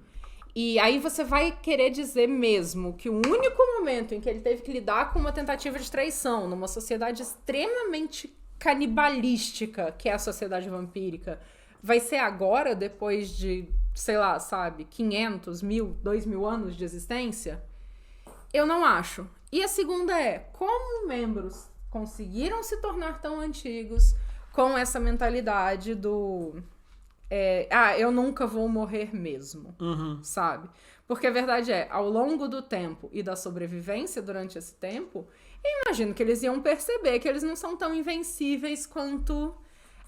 S1: E aí você vai querer dizer mesmo que o único momento em que ele teve que lidar com uma tentativa de traição, numa sociedade extremamente canibalística, que é a sociedade vampírica, vai ser agora, depois de, sei lá, sabe, 500, 1000, 2000 anos de existência? Eu não acho. E a segunda é, como membros conseguiram se tornar tão antigos com essa mentalidade do... eu nunca vou morrer mesmo, sabe? Porque a verdade é, ao longo do tempo e da sobrevivência durante esse tempo, eu imagino que eles iam perceber que eles não são tão invencíveis quanto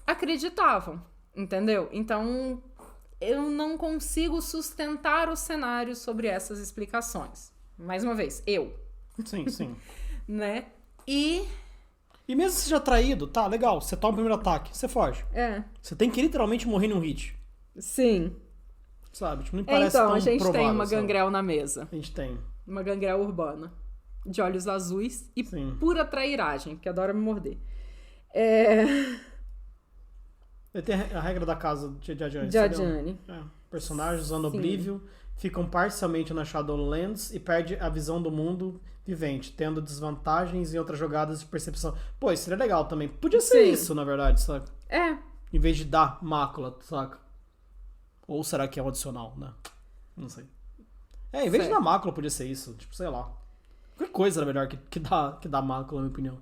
S1: acreditavam, entendeu? Então, eu não consigo sustentar o cenário sobre essas explicações. Mais uma vez, eu.
S2: Sim.
S1: Né?
S2: E mesmo se seja traído, tá, legal, você toma o primeiro ataque, você foge. Você tem que literalmente morrer num hit.
S1: Sim.
S2: Sabe? Tipo, não parece tão
S1: então, a gente
S2: provável,
S1: tem uma
S2: sabe?
S1: gangrel na mesa.
S2: A gente tem.
S1: Uma gangrel urbana. De olhos azuis e pura trairagem, que adora me morder.
S2: Tem a regra da casa de Adjane.
S1: De Adjane.
S2: Personagens usando Oblivion ficam parcialmente na Shadowlands e perde a visão do mundo vivente, tendo desvantagens em outras jogadas de percepção. Pô, isso seria legal também. Podia ser isso, na verdade, saca? Em vez de dar mácula, saca? Ou será que é um adicional, né? Não sei. Em vez de dar mácula, podia ser isso. Tipo, sei lá. Qualquer coisa era melhor que dá mácula, na minha opinião.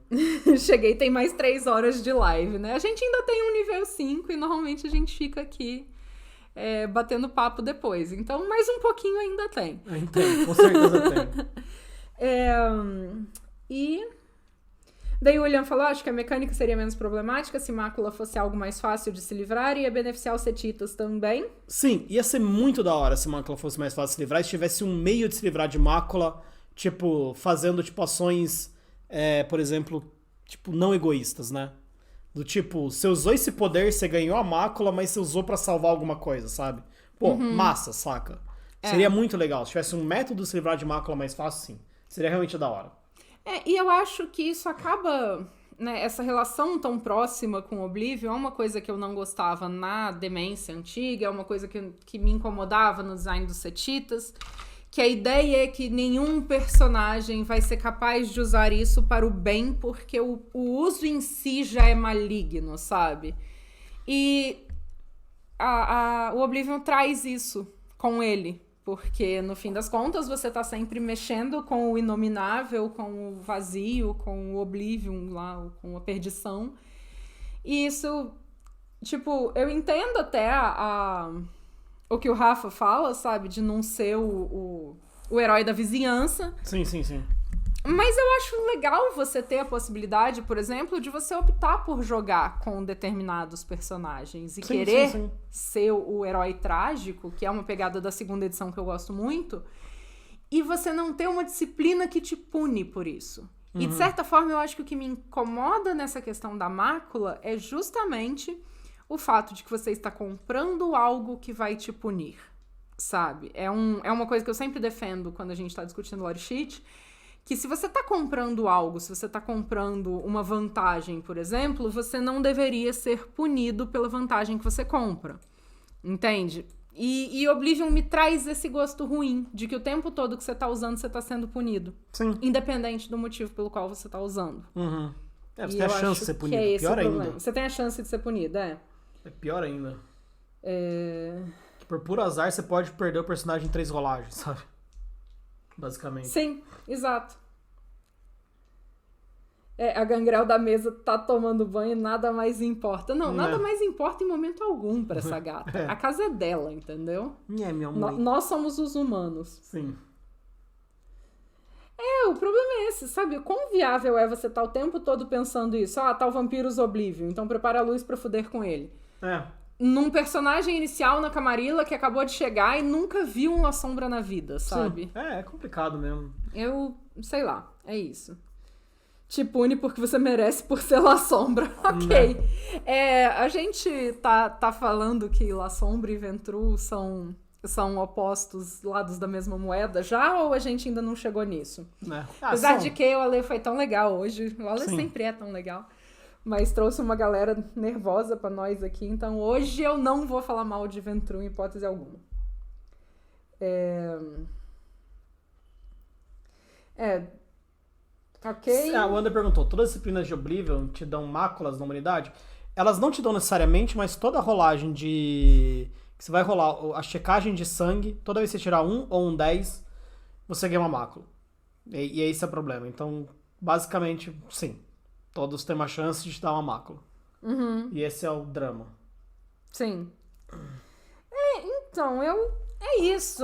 S1: Cheguei, tem mais 3 horas de live, né? A gente ainda tem um nível 5 e normalmente a gente fica aqui batendo papo depois. Então, mais um pouquinho ainda tem.
S2: Tem, com certeza tem.
S1: E daí o William falou, acho que a mecânica seria menos problemática se mácula fosse algo mais fácil de se livrar e ia beneficiar os setitas também.
S2: Sim, ia ser muito da hora se mácula fosse mais fácil de se livrar e se tivesse um meio de se livrar de mácula, tipo, fazendo tipo ações, por exemplo, tipo, não egoístas, né? Do tipo, você usou esse poder, você ganhou a mácula, mas você usou pra salvar alguma coisa, sabe? Pô, massa, saca? Seria muito legal. Se tivesse um método de se livrar de mácula mais fácil, sim. Seria realmente da hora.
S1: E eu acho que isso acaba, né, essa relação tão próxima com o Oblivion é uma coisa que eu não gostava na Demência antiga, é uma coisa que me incomodava no design dos setitas, que a ideia é que nenhum personagem vai ser capaz de usar isso para o bem, porque o uso em si já é maligno, sabe? E o Oblivion traz isso com ele. Porque, no fim das contas, você tá sempre mexendo com o inominável, com o vazio, com o Oblivion lá, com a perdição. E isso, tipo, eu entendo até o que o Rafa fala, sabe? De não ser o herói da vizinhança.
S2: Sim.
S1: Mas eu acho legal você ter a possibilidade, por exemplo, de você optar por jogar com determinados personagens e querer ser o herói trágico, que é uma pegada da segunda edição que eu gosto muito, e você não ter uma disciplina que te pune por isso. E, de certa forma, eu acho que o que me incomoda nessa questão da mácula é justamente o fato de que você está comprando algo que vai te punir, sabe? É uma coisa que eu sempre defendo quando a gente está discutindo lore sheet, que se você está comprando algo, se você está comprando uma vantagem, por exemplo, você não deveria ser punido pela vantagem que você compra. Entende? E Oblivion me traz esse gosto ruim de que o tempo todo que você está usando, você está sendo punido.
S2: Sim.
S1: Independente do motivo pelo qual você está usando.
S2: Você tem a chance de ser punido. Pior ainda.
S1: Você tem a chance de ser punido, É
S2: pior ainda. Por puro azar, você pode perder o personagem em 3 rolagens, sabe? Basicamente.
S1: Sim, exato. A Gangrel da mesa tá tomando banho e nada mais importa. Não, nada mais importa em momento algum pra essa gata. A casa é dela, entendeu?
S2: Minha mãe.
S1: Nós somos os humanos.
S2: Sim.
S1: O problema é esse, sabe? O quão viável é você estar o tempo todo pensando isso? Tá o Vampiros Oblivion, então prepara a luz pra fuder com ele. Num personagem inicial na Camarilla que acabou de chegar e nunca viu uma sombra na vida, sabe?
S2: Sim. É complicado mesmo.
S1: Eu, sei lá, é isso. Te pune porque você merece por ser La Sombra. Ok. A gente tá falando que La Sombra e Ventru são opostos lados da mesma moeda já, ou a gente ainda não chegou nisso? Apesar de que o Ale foi tão legal hoje. O Ale sempre é tão legal. Mas trouxe uma galera nervosa pra nós aqui. Então hoje eu não vou falar mal de Ventru em hipótese alguma. Ok.
S2: O Wander perguntou, todas as disciplinas de Oblivion te dão máculas na humanidade? Elas não te dão necessariamente, mas toda a rolagem de... que você vai rolar a checagem de sangue, toda vez que você tirar 1 ou um 10, você ganha uma mácula. E esse é o problema. Então, basicamente, sim. Todos têm uma chance de te dar uma mácula. E esse é o drama.
S1: Sim. Então, é isso.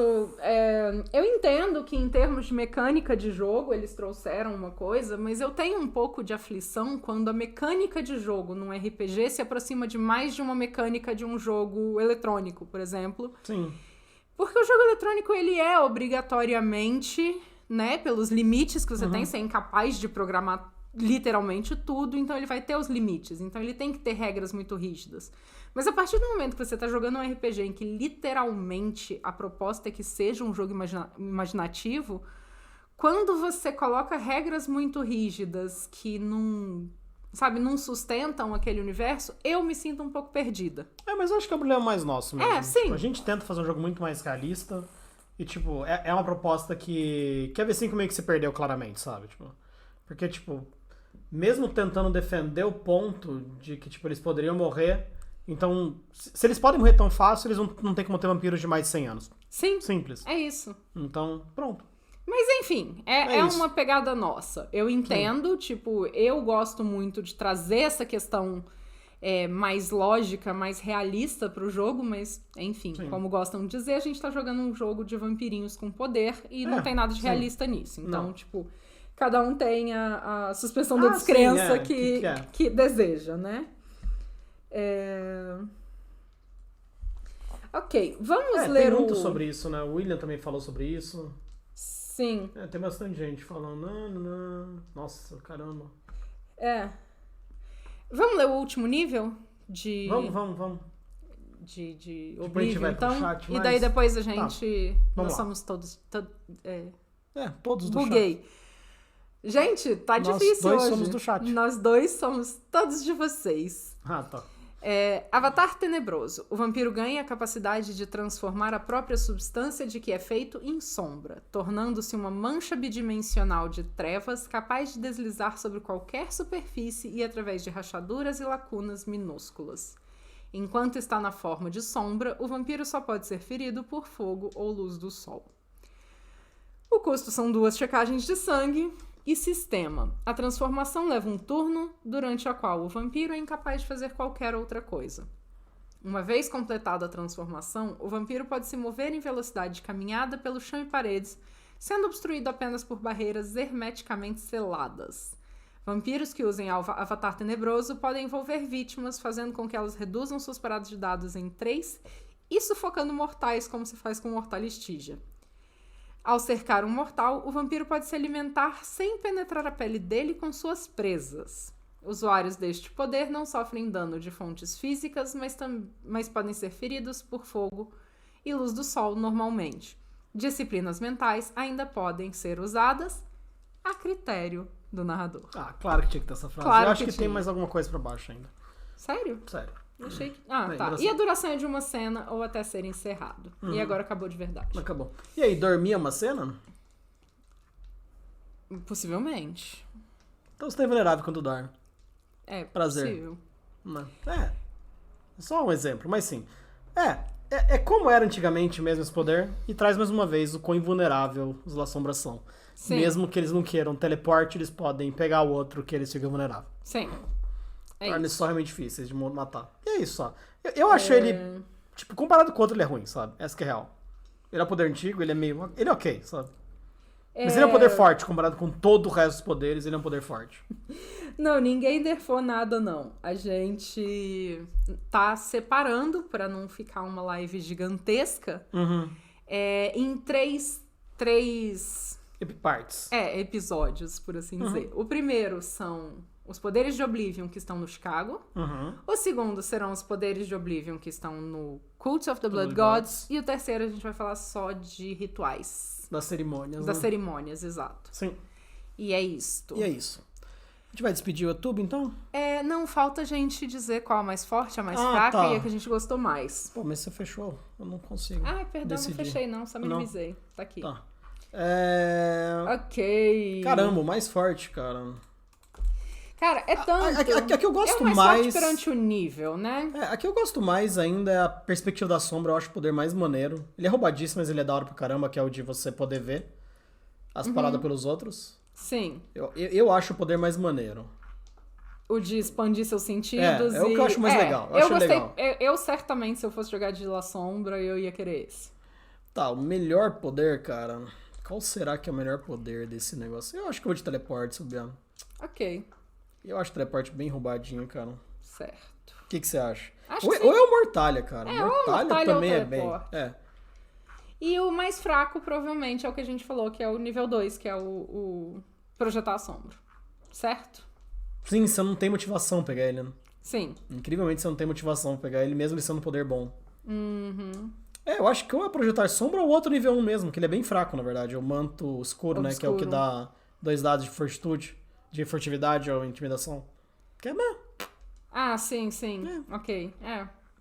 S1: Eu entendo que em termos de mecânica de jogo eles trouxeram uma coisa, mas eu tenho um pouco de aflição quando a mecânica de jogo num RPG se aproxima de mais de uma mecânica de um jogo eletrônico, por exemplo.
S2: Sim.
S1: Porque o jogo eletrônico, ele é obrigatoriamente, né, pelos limites que você tem, você é incapaz de programar literalmente tudo, então ele vai ter os limites, então ele tem que ter regras muito rígidas. Mas a partir do momento que você tá jogando um RPG em que literalmente a proposta é que seja um jogo imaginativo, quando você coloca regras muito rígidas que não sustentam aquele universo, eu me sinto um pouco perdida.
S2: Mas eu acho que é o problema mais nosso mesmo.
S1: Sim.
S2: Tipo, a gente tenta fazer um jogo muito mais realista e, tipo, é uma proposta que a V5 meio que se perdeu claramente, sabe? Tipo, porque, tipo, mesmo tentando defender o ponto de que, tipo, eles poderiam morrer, então, se eles podem morrer tão fácil, eles não tem como ter vampiros de mais de 100 anos.
S1: Sim.
S2: Simples.
S1: É isso.
S2: Então, pronto.
S1: Mas enfim, é uma pegada nossa. Eu entendo, tipo, eu gosto muito de trazer essa questão mais lógica, mais realista pro jogo, mas, enfim, como gostam de dizer, a gente tá jogando um jogo de vampirinhos com poder e não tem nada de realista nisso. Então, tipo, cada um tem a suspensão da descrença que deseja, né? Ok, vamos ler
S2: tem muito sobre isso, né? O William também falou sobre isso.
S1: Sim.
S2: Tem bastante gente falando. Nossa, caramba.
S1: Vamos ler o último nível de...
S2: Vamos.
S1: De
S2: Depois
S1: Oblivion,
S2: a gente vai pro
S1: então.
S2: chat,
S1: E daí depois a gente...
S2: Vamos
S1: nós
S2: lá.
S1: somos todos...
S2: Todos do
S1: buguei.
S2: chat.
S1: Gente, tá
S2: Nós
S1: difícil
S2: dois
S1: hoje.
S2: somos do chat.
S1: Nós dois somos todos de vocês.
S2: Tá.
S1: Avatar Tenebroso. O vampiro ganha a capacidade de transformar a própria substância de que é feito em sombra, tornando-se uma mancha bidimensional de trevas capaz de deslizar sobre qualquer superfície e através de rachaduras e lacunas minúsculas. Enquanto está na forma de sombra, o vampiro só pode ser ferido por fogo ou luz do sol. O custo são 2 checagens de sangue. E sistema. A transformação leva um turno, durante a qual o vampiro é incapaz de fazer qualquer outra coisa. Uma vez completada a transformação, o vampiro pode se mover em velocidade de caminhada pelo chão e paredes, sendo obstruído apenas por barreiras hermeticamente seladas. Vampiros que usem Avatar Tenebroso podem envolver vítimas, fazendo com que elas reduzam suas paradas de dados em 3 e sufocando mortais, como se faz com Mortal Stygia. Ao cercar um mortal, o vampiro pode se alimentar sem penetrar a pele dele com suas presas. Usuários deste poder não sofrem dano de fontes físicas, mas podem ser feridos por fogo e luz do sol normalmente. Disciplinas mentais ainda podem ser usadas a critério do narrador.
S2: Claro que tinha que ter essa frase.
S1: Claro
S2: Eu acho
S1: que
S2: que tem
S1: tinha.
S2: mais alguma coisa pra baixo ainda.
S1: Sério?
S2: Sério.
S1: Achei que...
S2: Bem,
S1: tá.
S2: engraçado.
S1: E a duração é de uma cena ou até ser encerrado. E agora acabou de verdade.
S2: Acabou. E aí, dormir é uma cena?
S1: Possivelmente.
S2: Então você tá invulnerável quando dorme. Prazer.
S1: Possível.
S2: Não. É só um exemplo, mas sim. É como era antigamente mesmo esse poder, e traz mais uma vez o quão invulnerável os La Sombra são.
S1: Sim.
S2: Mesmo que eles não queiram teleporte, eles podem pegar o outro que eles ficam vulneráveis.
S1: Sim.
S2: Torna
S1: isso.
S2: isso só realmente difíceis de matar. E é isso, só. Eu acho ele, tipo, comparado com o outro, ele é ruim, sabe? Essa que é real. Ele é um poder antigo, ele é meio... Ele é ok, sabe? Mas ele é um poder forte, comparado com todo o resto dos poderes, ele é um poder forte.
S1: Não, ninguém nerfou nada, não. A gente tá separando, pra não ficar uma live gigantesca, em três
S2: Partes.
S1: episódios, por assim dizer. O primeiro são os poderes de Oblivion que estão no Chicago. O segundo serão os poderes de Oblivion que estão no Cult of the Blood Gods. E o terceiro a gente vai falar só de rituais.
S2: Das cerimônias,
S1: Das
S2: né?
S1: cerimônias, exato.
S2: Sim.
S1: E é isto.
S2: E é isso. A gente vai despedir o YouTube, então?
S1: Não, falta a gente dizer qual a mais forte, a mais fraca
S2: tá.
S1: e a que a gente gostou mais.
S2: Pô, mas você fechou. Eu não consigo.
S1: Perdão,
S2: decidir.
S1: não fechei não, só minimizei. Tá aqui.
S2: Tá.
S1: Ok.
S2: Caramba, o mais forte, cara.
S1: Cara, é tanto.
S2: A que eu gosto
S1: mais
S2: mais...
S1: forte perante o nível, né?
S2: A que eu gosto mais ainda é a perspectiva da sombra. Eu acho o poder mais maneiro. Ele é roubadíssimo, mas ele é da hora pra caramba, que é o de você poder ver as paradas pelos outros.
S1: Sim.
S2: Eu acho o poder mais maneiro.
S1: O de expandir seus sentidos.
S2: É o que eu acho mais legal. Eu acho
S1: gostei.
S2: legal.
S1: Eu certamente, se eu fosse jogar de La Sombra, eu ia querer esse.
S2: Tá, o melhor poder, cara... Qual será que é o melhor poder desse negócio? Eu acho que eu vou de teleporte, subindo.
S1: Ok.
S2: Eu acho teleporte bem roubadinho, cara.
S1: Certo.
S2: O que você acha?
S1: Acho
S2: Ou
S1: que sim.
S2: é o Mortalha, cara.
S1: Ou
S2: Mortalha também
S1: ou
S2: é bem.
S1: teleporte. E o mais fraco, provavelmente, é o que a gente falou, que é o nível 2, que é o projetar a sombra. Certo?
S2: Sim, você não tem motivação pra pegar ele, né?
S1: Sim.
S2: Incrivelmente você não tem motivação pra pegar ele, mesmo ele sendo um poder bom. Eu acho que ou é projetar sombra ou outro nível 1 mesmo, que ele é bem fraco, na verdade. É o manto escuro, né? Que é o que dá 2 dados de fortitude, de furtividade ou intimidação. Que é mesmo.
S1: Sim. Ok.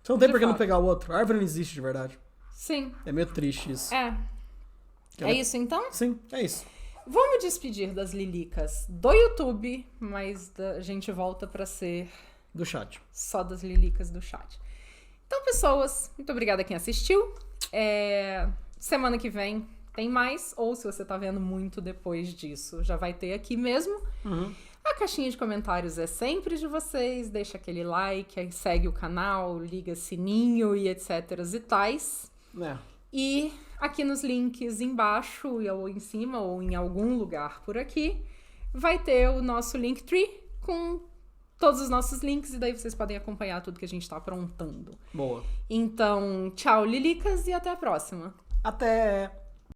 S2: Você não tem
S1: De
S2: por que não
S1: fato.
S2: pegar o outro. A árvore não existe de verdade.
S1: Sim.
S2: É meio triste isso.
S1: É isso então?
S2: Sim, é isso.
S1: Vamos despedir das lilicas do YouTube, mas a gente volta pra ser
S2: Do chat.
S1: só das lilicas do chat. Então, pessoas, muito obrigada a quem assistiu. Semana que vem tem mais, ou se você tá vendo muito depois disso, já vai ter aqui mesmo. A caixinha de comentários é sempre de vocês, deixa aquele like, segue o canal, liga sininho e etc e tais. E aqui nos links embaixo, ou em cima, ou em algum lugar por aqui, vai ter o nosso Linktree com todos os nossos links, e daí vocês podem acompanhar tudo que a gente tá aprontando.
S2: Boa.
S1: Então, tchau, Lilicas, e até a próxima.
S2: Até!